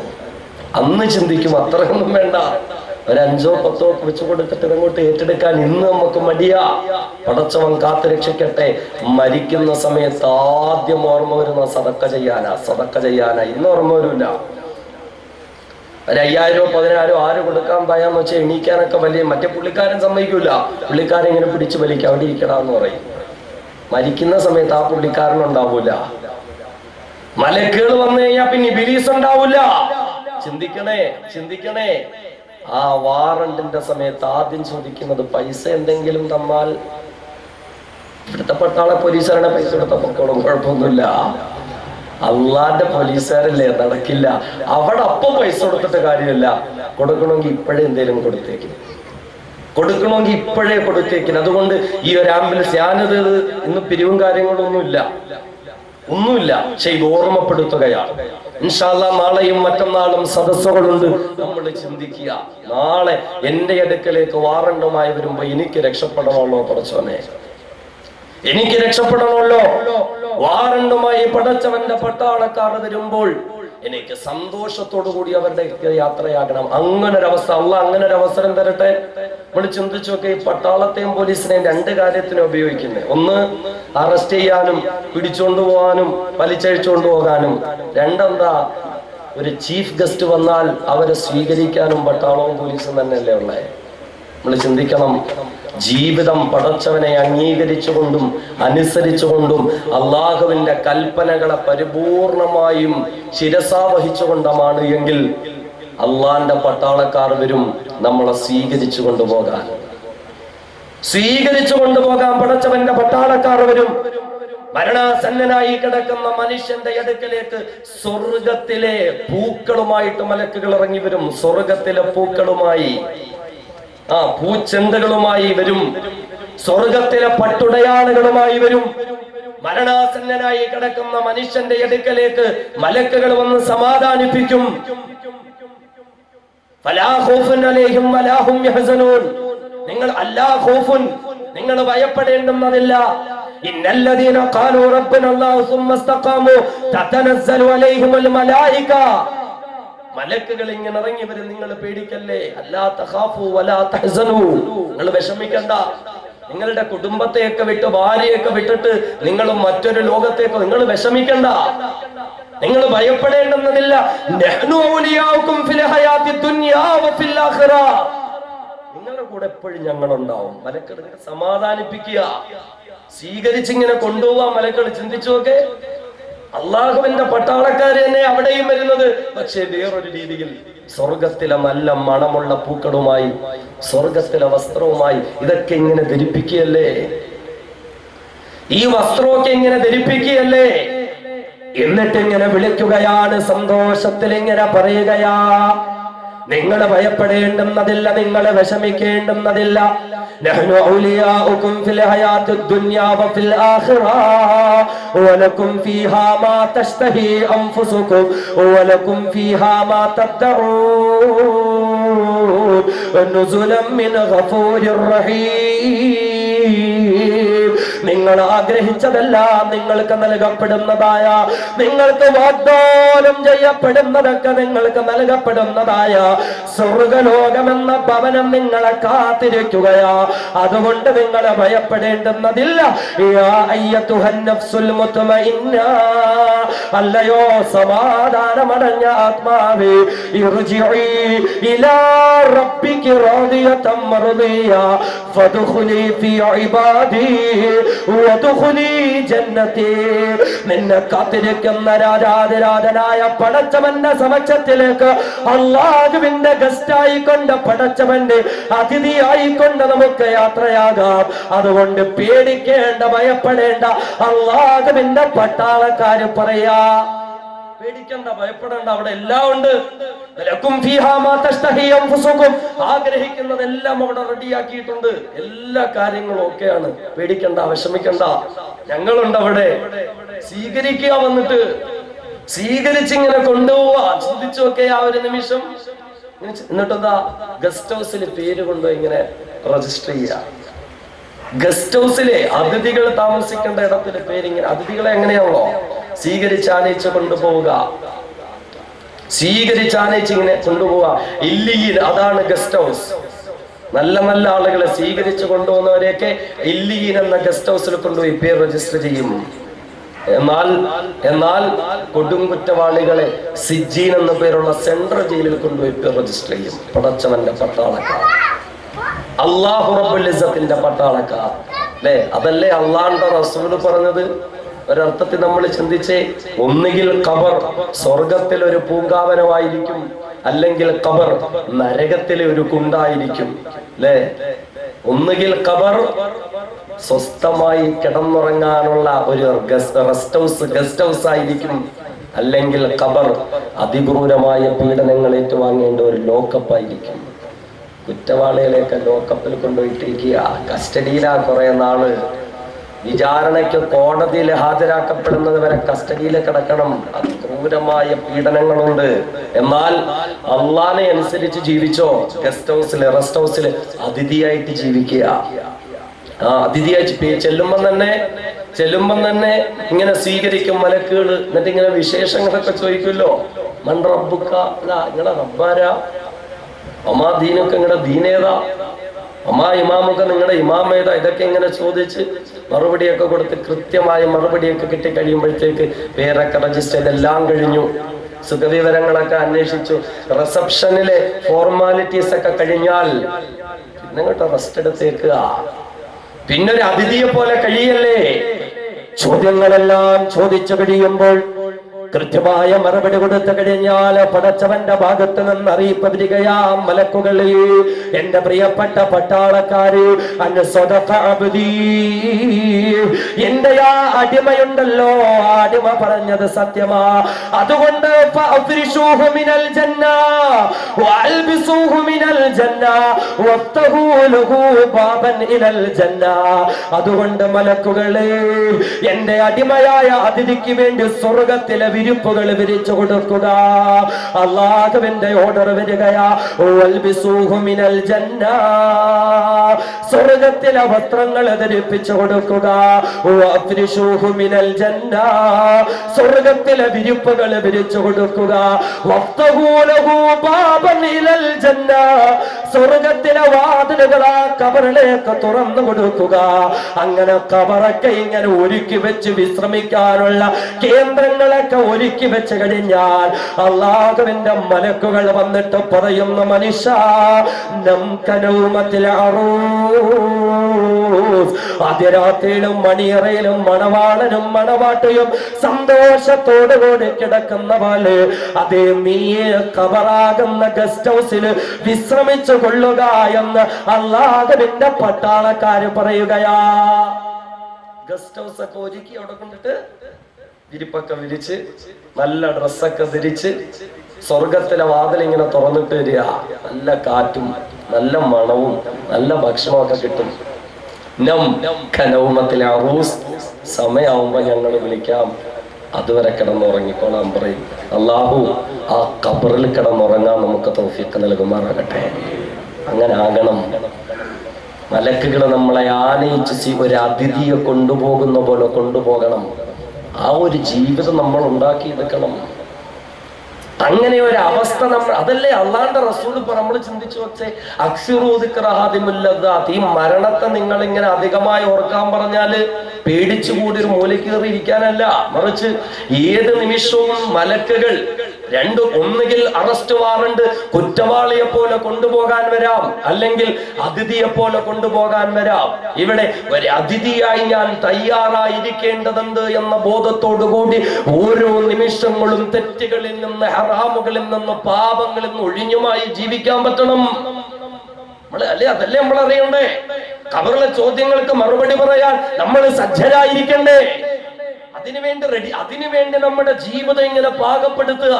അന്ന് ചിന്തിക്കും, അത്രയൊന്നും വേണ്ട, ഒരു 5-10 വെച്ച് കൊടുത്തിട്ട് അങ്ങോട്ട് ഏറ്റെടുക്കാൻ ഇന്ന് നമുക്ക് മടിയാ. പടച്ചവൻ കാത്തു രക്ഷിക്കട്ടെ. മരിക്കുന്ന സമയത്ത് ആദ്യം ഓർമ്മ വരുന്ന സദഖ ചെയ്യാനാ. ഇന്ന് ഓർമ്മ വരില്ല. ഒരു 5000-10,000 ആര് കൊടുക്കാൻ പറയാന്ന് വെച്ചാൽ എണീക്കാനൊക്കെ വലിയ, മറ്റേ പുള്ളിക്കാരൻ സമ്മതിക്കൂല. പുള്ളിക്കാരൻ ഇങ്ങനെ പിടിച്ച് വലിക്കാം, അവിടെ ഇരിക്കണമെന്ന് പറയും. മരിക്കുന്ന സമയത്ത് ആ പുള്ളിക്കാരനുണ്ടാവൂല. മലക്കുകൾ വന്നു കഴിഞ്ഞാൽ പിന്നെ ഇബ്ലീസ് ഉണ്ടാവൂല. ചിന്തിക്കണേ. ആ വാറണ്ടിന്റെ സമയത്ത് ആദ്യം ചോദിക്കുന്നത് പൈസ എന്തെങ്കിലും തന്നാൽ. ഇവിടുത്തെ പട്ടാള പോലീസുകാരുടെ പൈസ കൊടുത്ത പൊക്കോളും, കുഴപ്പമൊന്നുമില്ല. അള്ളാന്റെ പോലീസുകാരല്ലേ, നടക്കില്ല. അവിടെ അപ്പം പൈസ കൊടുത്തിട്ട് കാര്യമില്ല. കൊടുക്കണമെങ്കിൽ ഇപ്പോഴേ എന്തേലും കൊടുത്തേക്കും. അതുകൊണ്ട് ഈ ഒരു ആംബുലൻസ്, ഞാനത് ഇന്ന് പിരിവും കാര്യങ്ങളൊന്നുമില്ല, പക്ഷെ ഇത് ഓർമ്മപ്പെടുത്തുകയാണ്. ഇൻഷാ അല്ലാഹ് നാളെയും മറ്റന്നാളും സദസ്സുകളുണ്ട്. നമ്മൾ ചിന്തിക്കുക, നാളെ എന്റെ അടുക്കലേക്ക് വാറണ്ടുമായി വരുമ്പോ എനിക്ക് രക്ഷപ്പെടണമല്ലോ പടച്ചവനെ, എനിക്ക് രക്ഷപ്പെടണമല്ലോ. വാറണ്ടുമായി പടച്ചവന്റെ പട്ടാളക്കാർ വരുമ്പോൾ എനിക്ക് സന്തോഷത്തോടു കൂടി അവരുടെ യാത്രയാകണം. അങ്ങനൊരവസ്ഥ അള്ളാഹ് അങ്ങനെ ഒരു അവസരം തരട്ടെ. നമ്മൾ ചിന്തിച്ചു നോക്കെ, ഈ പട്ടാളത്തെയും പോലീസിനെയും 2 കാര്യത്തിന് ഉപയോഗിക്കുന്നത്. ഒന്ന്, അറസ്റ്റ് ചെയ്യാനും പിടിച്ചുകൊണ്ടുപോകാനും വലിച്ചഴിച്ചുകൊണ്ടു പോകാനും. 2, എന്താ, ഒരു ചീഫ് ഗസ്റ്റ് വന്നാൽ അവരെ സ്വീകരിക്കാനും പട്ടാളവും പോലീസും തന്നെയല്ലേ ഉള്ളേ. നമ്മൾ ചിന്തിക്കണം, ജീവിതം പടച്ചവനെ അംഗീകരിച്ചുകൊണ്ടും അനുസരിച്ചുകൊണ്ടും അള്ളാഹുവിന്റെ കൽപ്പനകളെ പരിപൂർണമായും ശിരസാവഹിച്ചുകൊണ്ടുമാണ് എങ്കിൽ അള്ളാന്റെ പട്ടാളക്കാർ വരും നമ്മളെ സ്വീകരിച്ചു കൊണ്ടുപോകാൻ. പടച്ചവന്റെ പട്ടാളക്കാർ വരും. മരണാസന്നനായി കിടക്കുന്ന മനുഷ്യന്റെ അടുക്കലേക്ക് സ്വർഗത്തിലെ പൂക്കളുമായിട്ട് മലക്കുകൾ ഇറങ്ങി വരും. സ്വർഗത്തിലെ പൂക്കളുമായി, പൂച്ചെണ്ടുകളുമായി വരും. സ്വർഗത്തിലെ പട്ടുടയാളുകളുമായി വരും. മരണാസന്നനായി കിടക്കുന്ന മനുഷ്യന്റെ അടുക്കലേക്ക് മലക്കുകൾ വന്ന് സമാധാനിപ്പിക്കും. നിങ്ങൾ അല്ലാ ഖൗഫുൻ, നിങ്ങൾ ഭയപ്പെടേണ്ടുന്നതില്ല. ഇന്നല്ലദീന ഖാലൂ റബ്ബനല്ലാഹു സുമ്മ ഇസ്തഖാമു തതനസ്സലു അലൈഹിമുൽ മലായിക. മലക്കുകൾ ഇങ്ങനെ ഇറങ്ങി വരും, നിങ്ങൾ പേടിക്കല്ലേ. അല്ലാ തഖാഫു വലാ തഹ്സനു, നിങ്ങൾ വിഷമിക്കണ്ട. നിങ്ങളുടെ കുടുംബത്തെയൊക്കെ വിട്ട് ഭാര്യയൊക്കെ വിട്ടിട്ട് നിങ്ങൾ മറ്റൊരു ലോകത്തേക്ക് നിങ്ങൾ വിഷമിക്കണ്ട, നിങ്ങൾ ഭയപ്പെടേണ്ടുന്നതില്ല. നഹ്നു ഔലിയാഉകും ഫിൽ ഹയാത്തി ദുനിയാ വഫിൽ ആഖിറ, നിങ്ങളുടെ കൂടെ എപ്പോഴും ഞങ്ങളുണ്ടാവും. മലക്കുകൾ സമാധാനിപ്പിക്കുക, സ്വീകരിച്ചിങ്ങനെ കൊണ്ടുപോവാൻ മലക്കുകൾ. ചിന്തിച്ചു നോക്കെ, അള്ളാഹുവിന്റെ പട്ടാളക്കാര് തന്നെ അവിടെയും വരുന്നത്, പക്ഷെ വേറൊരു രീതിയിൽ. സ്വർഗത്തിലെ നല്ല മണമുള്ള പൂക്കളുമായി, സ്വർഗത്തിലെ വസ്ത്രവുമായി ഇതൊക്കെ ഇങ്ങനെ ധരിപ്പിക്കുകയല്ലേ, ഈ വസ്ത്രമൊക്കെ ഇങ്ങനെ ധരിപ്പിക്കുകയല്ലേ. എന്നിട്ട് ഇങ്ങനെ വിളിക്കുകയാണ്, സന്തോഷത്തിൽ ഇങ്ങനെ പറയുകയാ, നിങ്ങൾ ഭയപ്പെടേണ്ടുന്നതില്ല, നിങ്ങൾ വിഷമിക്കേണ്ടുന്നതില്ല. നഹ്നു ഔലിയാഉകും ഫിൽ ഹയാത്തിദ് ദുനിയാ വഫിൽ ആഖിറ വലകും ഫീഹാ മാ തശ്തഹി അൻഫുസുകും വലകും ഫീഹാ മാ തദ്ദഊൻ നുസുലൻ മിൻ ഗഫൂരിർ റഹീം. നിങ്ങൾ ആഗ്രഹിച്ചതെല്ലാം നിങ്ങൾക്ക് നൽകപ്പെടുന്നതായ, നിങ്ങൾക്ക് വാഗ്ദാനം ചെയ്യപ്പെടുന്നതൊക്കെ നിങ്ങൾക്ക് നൽകപ്പെടുന്നതായ സ്വർഗലോകമെന്ന ഭവനം നിങ്ങളെ കാത്തിരിക്കുകയാ. അതുകൊണ്ട് നിങ്ങൾ ഭയപ്പെടേണ്ടുന്നതില്ല. യാ അയ്യതുഹൻ നഫ്സുൽ മുത്മഇന്ന, അല്ലയോ സമാധാനമടഞ്ഞ ആത്മാവേ, ഇർജിഇ ഇലാ റബ്ബികി റാദിയതൻ മർദിയ ഫദ്ഖുലി ഫീ ഇബാദി വദ്ഖുലി ജന്നതി. നിന്നെ കാത്തിരിക്കുന്ന രാജാതിരാജനായ പടച്ചവന്റെ സമക്ഷത്തിലേക്ക് അല്ലാഹുവിന്റെ ഗസ്റ്റായിക്കൊണ്ട്, പടച്ചവന്റെ അതിഥിയായിക്കൊണ്ട് നമുക്ക് യാത്രയാകാം. അതുകൊണ്ട് പേടിക്കേണ്ട, ഭയപ്പെടേണ്ട. അല്ലാഹുവിന്റെ പട്ടാളക്കാര് പറയാ, പേടിക്കണ്ട, ഭയപ്പെടേണ്ട, അവിടെ എല്ലാം ഉണ്ട്. ആഗ്രഹിക്കുന്നതെല്ലാം അവിടെ റെഡിയാക്കിയിട്ടുണ്ട്, എല്ലാ കാര്യങ്ങളും ഒക്കെയാണ്. പേടിക്കണ്ട, വിഷമിക്കണ്ട, ഞങ്ങളുണ്ട് അവിടെ. സ്വീകരിക്കുക, വന്നിട്ട് സ്വീകരിച്ചിങ്ങനെ കൊണ്ടുപോവാ. ചിന്തിച്ചു നോക്കെ ആ ഒരു നിമിഷം. എന്നിട്ടെന്താ, ഗസ്റ്റ് ഹൗസിൽ പേര് കൊണ്ടുപോയി ഇങ്ങനെ രജിസ്റ്റർ ചെയ്യുക. ഗസ്റ്റ് ഹൗസിലെ അതിഥികൾ താമസിക്കേണ്ട ഇടത്തില് പേരിങ്ങനെ, അതിഥികളെ എങ്ങനെയാണല്ലോ സ്വീകരിച്ചാനയിച്ച് കൊണ്ടുപോവുക, സ്വീകരിച്ചാനയിച്ച് ഇങ്ങനെ കൊണ്ടുപോവുക. ഇല്ലിയിൽ, അതാണ് ഗസ്റ്റ് ഹൗസ്. നല്ല നല്ല ആളുകളെ സ്വീകരിച്ചു കൊണ്ടുപോകുന്നവരെയൊക്കെ ഇല്ലിയിൽ എന്ന ഗസ്റ്റ് ഹൗസിൽ കൊണ്ടുപോയി പേര് രജിസ്റ്റർ ചെയ്യും. എന്നാൽ കൊടുങ്കുറ്റവാളികളെ സിജ്ജീൻ എന്ന പേരുള്ള സെൻട്രൽ ജയിലിൽ കൊണ്ടുപോയി പേര് രജിസ്റ്റർ ചെയ്യും. പടച്ചവന്റെ പട്ടാളക്കാർ, അല്ലാഹു റബ്ബുൽ ഇസ്സത്തിന്റെ പട്ടാളക്കാർ അല്ലേ? അതല്ലേ അള്ളാന്റെ റസൂൽ പറഞ്ഞത്. ഒരർത്ഥത്തിൽ നമ്മൾ ചിന്തിച്ചേ, ഒന്നുകിൽ ഖബർ സ്വർഗത്തിലെ ഒരു പൂങ്കാവനമായിരിക്കും, അല്ലെങ്കിൽ ഖബർ നരകത്തിലെ ഒരു കുണ്ടായിരിക്കും അല്ലേ? ഒന്നുകിൽ ഖബർ സ്വസ്ഥമായി കിടന്നുറങ്ങാനുള്ള ഒരു ഗസ്റ്റ് ഹൗസ് ആയിരിക്കും, അല്ലെങ്കിൽ ഖബർ അതിക്രൂരമായ പീഡനങ്ങൾ ഏറ്റുവാങ്ങേണ്ട ഒരു ലോക്കപ്പ് ആയിരിക്കും. കുറ്റവാളികളെയൊക്കെ ലോക്കപ്പിൽ കൊണ്ടുപോയിട്ടിരിക്കുക, കസ്റ്റഡിയിലാ കുറെ നാള്. വിചാരണയ്ക്ക് കോടതിയിൽ ഹാജരാക്കപ്പെടുന്നത് വരെ കസ്റ്റഡിയിൽ കിടക്കണം. അതിക്രൂരമായ പീഡനങ്ങളുണ്ട്. എന്നാൽ അള്ളാനെ അനുസരിച്ച് ജീവിച്ചോ, ഗസ്റ്റ് ഹൗസിൽ, റെസ്റ്റ് ഹൗസിൽ അതിഥിയായിട്ട് ജീവിക്കുക. അതിഥിയായി ചെല്ലുമ്പം തന്നെ ഇങ്ങനെ സ്വീകരിക്കും മലക്കുകൾ. എന്നിട്ട് ഇങ്ങനെ വിശേഷങ്ങളൊക്കെ ചോദിക്കുമല്ലോ. മൻ റബ്ബുക, നിങ്ങളെ റബ്ബാരാ? അമ്മാ ദീനൊക്കെ നിങ്ങളുടെ ദീനേതാ? അമ്മാ ഇമാമൊക്കെ നിങ്ങളുടെ ഇമാമേതാ? ഇതൊക്കെ ഇങ്ങനെ ചോദിച്ച് മറുപടിയൊക്കെ കൊടുത്ത് കൃത്യമായ മറുപടിയൊക്കെ കിട്ടി കഴിയുമ്പോഴത്തേക്ക് പേരൊക്കെ രജിസ്റ്റർ ചെയ്തെല്ലാം കഴിഞ്ഞു. സുഖവിവരങ്ങളൊക്കെ അന്വേഷിച്ചു. റിസപ്ഷനിലെ ഫോർമാലിറ്റീസ് ഒക്കെ കഴിഞ്ഞാൽ പിന്നെ ഇങ്ങോട്ട് റെസ്റ്റ് എടുത്തേക്കുക. പിന്നൊരു അതിഥിയെ പോലെ കഴിയല്ലേ. ചോദ്യങ്ങളെല്ലാം ചോദിച്ചു കഴിയുമ്പോൾ കൃത്യമായ മറുപടി കൊടുത്തു കഴിഞ്ഞാൽ പടച്ചവന്റെ ഭാഗത്ത് നിന്ന് അറിയിപ്പ് വരികയാ, മലക്കുകളെ, എന്റെ പ്രിയപ്പെട്ട പട്ടാളക്കാര്, എന്റെ ആ അടിമയുണ്ടല്ലോ, അടിമ പറഞ്ഞത് സത്യമാ. അതുകൊണ്ട് അതുകൊണ്ട് മലക്കുകളെ, എന്റെ അടിമയായ അതിഥിക്ക് വേണ്ടി സ്വർഗത്തിലെ വിരിപ്പുകൾ വിരിച്ചു കൊടുക്കുക. അല്ലാഹുവിന്റെ ഓർഡർ വരികയാ, വൽബിസൂഹു മിനൽ ജന്ന, സ്വർഗ്ഗത്തിലെ വസ്ത്രങ്ങൾ ധരിപ്പിച്ചു കൊടുക്കുക. വഫ്രിശൂഹു മിനൽ ജന്ന, സ്വർഗ്ഗത്തിലെ വിരിപ്പുകൾ വിരിച്ചു കൊടുക്കുക. വഫ്തഹൂ ലഹു ബാബൻ ഇലൽ ജന്ന, സ്വർഗ്ഗത്തിലെ വാതിലുകൾ ആ ഖബറിലേക്ക് തുറന്നു കൊടുക്കുക. അങ്ങനെ ഖബറൊക്കെ ഇങ്ങനെ ഒരുക്കി വെച്ച് വിശ്രമിക്കാനുള്ള കേന്ദ്രങ്ങളൊക്കെ ഒരുക്കി വെച്ച് കഴിഞ്ഞാൽ അല്ലാഹുവിന്റെ മലക്കുകൾ വന്നിട്ട് പറയുന്ന, മനുഷ്യ നംകനൗമത്തിൽ അറൂസ്, അതിരാത്രിയിലും മണിയറയിലും മണവാളനും മണവാട്ടിയും സന്തോഷത്തോടുകൂടി കിടക്കുന്ന പോലെ അതേ നീ ഖബറാകുന്ന ഗസ്റ്റ് ഹൗസിൽ വിശ്രമിച്ചു കൊള്ളുക എന്ന് അല്ലാഹുവിന്റെ പട്ടാളക്കാര് പറയുകയാ. ഗസ്റ്റ് ഹൗസ് ഒക്കെ ഒരുക്കി അവിടെ കൊണ്ടിട്ട് വിരിപ്പൊക്കെ വിരിച്ച് നല്ല ഡ്രസ്സൊക്കെ ധരിച്ച് സ്വർഗത്തിലെ വാതിൽ ഇങ്ങനെ തുറന്നിട്ട് വരിക. നല്ല കാറ്റും നല്ല മണവും നല്ല ഭക്ഷണമൊക്കെ കിട്ടും. നൗമത്തിലെ അറൂസ്, സമയാവുമ്പോ ഞങ്ങൾ വിളിക്കാം, അതുവരെ കിടന്നുറങ്ങിക്കോളാൻ പറയും. അല്ലാഹു ആ ഖബറിൽ കിടന്നുറങ്ങാൻ നമുക്ക് തൗഫീഖ് നൽകുമാറാകട്ടെ. അങ്ങനെ ആകണം. മലക്കുകൾ നമ്മളെ ആനയിച്ച് ഒരു അതിഥിയെ കൊണ്ടുപോകുന്ന പോലെ കൊണ്ടുപോകണം. ആ ഒരു ജീവിതം നമ്മൾ ഉണ്ടാക്കിയെടുക്കണം. അങ്ങനെ ഒരു അവസ്ഥ നമ്മൾ, അതല്ലേ അള്ളാന്റെ റസൂൽ ഇപ്പൊ നമ്മൾ ചിന്തിച്ചു വെച്ചേ, അക്സിറൂദിക്രഹാദിമുല്ലദാത്ത്, ഈ മരണത്തെ നിങ്ങൾ ഇങ്ങനെ അധികമായി ഓർക്കാൻ പറഞ്ഞാല് പേടിച്ചു കൂടി ഒരു മൂലയ്ക്ക് കയറി ഇരിക്കാനല്ല, മറിച്ച് ഏത് നിമിഷവും മലക്കുകൾ ഒന്നുകിൽ അറസ്റ്റ് വാറണ്ട് കുറ്റവാളിയെ പോലെ കൊണ്ടുപോകാൻ വരാം, അല്ലെങ്കിൽ അതിഥിയെ പോലെ കൊണ്ടുപോകാൻ വരാം. ഇവിടെ ഒരു അതിഥിയായി ഞാൻ തയ്യാറായിരിക്കേണ്ടതുണ്ട് എന്ന ബോധത്തോടുകൂടി ഓരോ നിമിഷങ്ങളും തെറ്റുകളിൽ നിന്ന്, ഹറാമുകളിൽ നിന്ന്, പാപങ്ങളിൽ നിന്ന് ഒഴിഞ്ഞുമായി ജീവിക്കാൻ പറ്റണം. അല്ലേ, അതല്ലേ നമ്മൾ അറിയണ്ടേ. ഖബറിലെ ചോദ്യങ്ങൾക്ക് മറുപടി പറയാൻ നമ്മൾ സജ്ജരായിരിക്കണ്ടേ. അതിനുവേണ്ടി നമ്മുടെ ജീവിതം ഇങ്ങനെ പാകപ്പെടുത്തുക.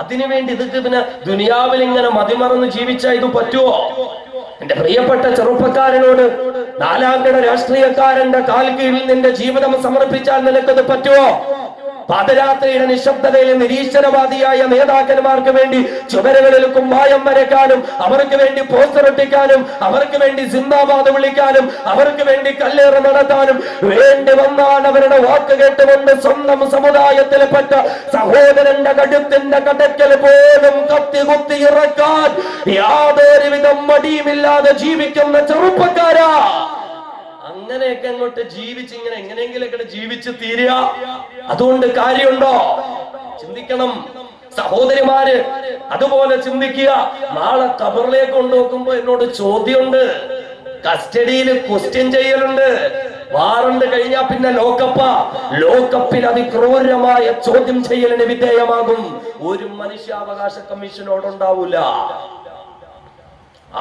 അതിനുവേണ്ടി ഇതൊക്കെ പിന്നെ ദുനിയാവിൽ ഇങ്ങനെ മതിമറന്ന് ജീവിച്ചാൽ ഇത് പറ്റുമോ? എന്റെ പ്രിയപ്പെട്ട ചെറുപ്പക്കാരനോട്, നാലാംകിട രാഷ്ട്രീയക്കാരന്റെ കാൽ കീഴിൽ നിന്റെ ജീവിതം സമർപ്പിച്ചാൽ നിനക്കത് പറ്റുമോ? പാദരാത്രിയുടെ നിശബ്ദതയിൽ നിരീശ്വരവാദിയായ നേതാക്കന്മാർക്ക് വേണ്ടി ചുവരുകളിൽ കുമ്മായം വരയ്ക്കാനും, അവർക്ക് വേണ്ടി പോസ്റ്റർ ഒട്ടിക്കാനും, അവർക്ക് വേണ്ടി സിന്ദാബാദ് വിളിക്കാനും, അവർക്ക് വേണ്ടി കല്ലേറ് നടത്താനും വേണ്ടി വന്നാൽ അവരുടെ വാക്ക് കേട്ടുകൊണ്ട് സ്വന്തം സമുദായത്തിൽപ്പെട്ട സഹോദരന്റെ കഴുത്തിന്റെ കടക്കൽ പോലും കത്തി കുത്തി ഇറക്കാൻ യാതൊരുവിധ മടിയുമില്ലാതെ ജീവിക്കുന്ന ചെറുപ്പക്കാരാ. അങ്ങനെയൊക്കെ അങ്ങോട്ട് ജീവിച്ച് ഇങ്ങനെ എങ്ങനെയെങ്കിലൊക്കെ ജീവിച്ച് തീരുക. അതുകൊണ്ട് കാര്യമുണ്ടോ? ചിന്തിക്കണം സഹോദരിമാര്, അതുപോലെ ചിന്തിക്കുക. നാളെ ഖബറിലേക്ക് കൊണ്ടുപോകുമ്പോ എന്നോട് ചോദ്യമുണ്ട്, കസ്റ്റഡിയിൽ ക്വസ്റ്റ്യൻ ചെയ്യലുണ്ട്, വാറണ്ട് കഴിഞ്ഞാ പിന്നെ ലോക്കപ്പിൽ അതിക്രൂരമായ ചോദ്യം ചെയ്യലിന് വിധേയമാകും. ഒരു മനുഷ്യാവകാശ കമ്മീഷനോടുണ്ടാവൂല,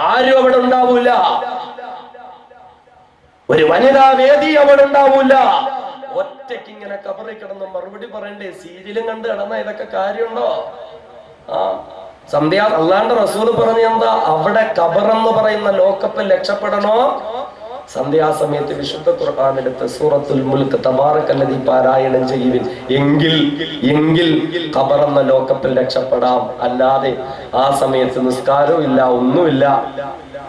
ആരും അവിടെ ഉണ്ടാവൂല, ഒരു വനിതാ വേദി അവിടെ ഉണ്ടാവൂല. ഒറ്റയ്ക്ക് ഇങ്ങനെ ഖബറിൽ കിടന്ന് മറുപടി പറയണ്ടേ? സീരിയലും കണ്ട് കിടന്ന ഇതൊക്കെ കാര്യമുണ്ടോ? അല്ലാണ്ട് റസൂൽ പറഞ്ഞ എന്താ? അവിടെ ഖബറെന്ന് പറയുന്ന ലോക്കപ്പിൽ രക്ഷപ്പെടണോ? സന്ധ്യാസമയത്ത് വിശുദ്ധ ഖുർആനെടുത്ത് സൂറത്തുൽ മുൽക്ക് തബാറക്കല്ലദീ പാരായണം ചെയ്യുവിൻ. എങ്കിൽ ഖബറെന്ന ലോക്കപ്പിൽ രക്ഷപ്പെടാം. അല്ലാതെ ആ സമയത്ത് നിസ്കാരവും ഇല്ല, ഒന്നുമില്ല.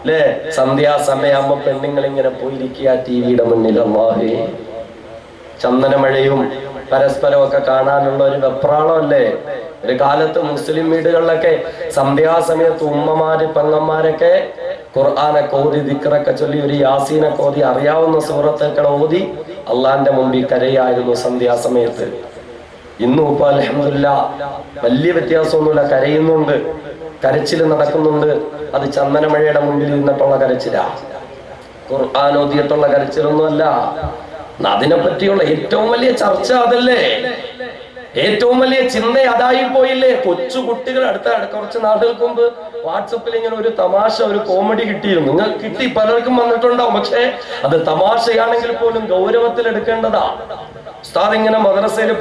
അല്ലേ? സന്ധ്യാസമയാകുമ്പോ പെണ്ണുങ്ങൾ ഇങ്ങനെ പോയിരിക്കുക ടിവിയുടെ മുന്നിൽ. അല്ലാഹേ, ചന്ദനമഴയും പരസ്പരം ഒക്കെ കാണാനുള്ള ഒരു വെപ്രാളമല്ലേ? ഒരു കാലത്ത് മുസ്ലിം വീടുകളിലൊക്കെ സന്ധ്യാസമയത്ത് ഉമ്മമാര് പെങ്ങന്മാരൊക്കെ ഖുർആനൊക്കെ ഓതി, ദിക്റൊക്കെ ചൊല്ലി, ഒരു യാസീനൊക്കെ ഓതി, അറിയാവുന്ന സൂറത്തൊക്കെ ഓതി അള്ളാന്റെ മുമ്പിൽ കരയായിരുന്നു സന്ധ്യാസമയത്ത്. ഇന്നും ഇപ്പൊ അൽഹംദുലില്ലാഹ് വലിയ വ്യത്യാസമൊന്നുമില്ല, കരയുന്നുണ്ട്, കരച്ചിൽ നടക്കുന്നുണ്ട്. അത് ചന്ദനമഴയുടെ മുമ്പിൽ നിന്നിട്ടുള്ള കരച്ചിലാ, ഖുർആൻ ഓതിയിട്ടുള്ള കരച്ചിലൊന്നുമല്ല. അതിനെ പറ്റിയുള്ള ഏറ്റവും വലിയ ചർച്ച അതല്ലേ, ഏറ്റവും വലിയ ചിന്ത അതായി പോയില്ലേ? കൊച്ചു കുട്ടികൾ കുറച്ച് നാളുകൾക്ക് മുമ്പ് വാട്സപ്പിൽ ഇങ്ങനെ ഒരു തമാശ, ഒരു കോമഡി കിട്ടിയിരുന്നു. നിങ്ങൾ കിട്ടി, പലർക്കും വന്നിട്ടുണ്ടാവും. പക്ഷെ അത് തമാശയാണെങ്കിൽ പോലും ഗൗരവത്തിൽ എടുക്കേണ്ടതാ. ഉസ്താദ് ഇങ്ങനെ മദ്രസയിൽ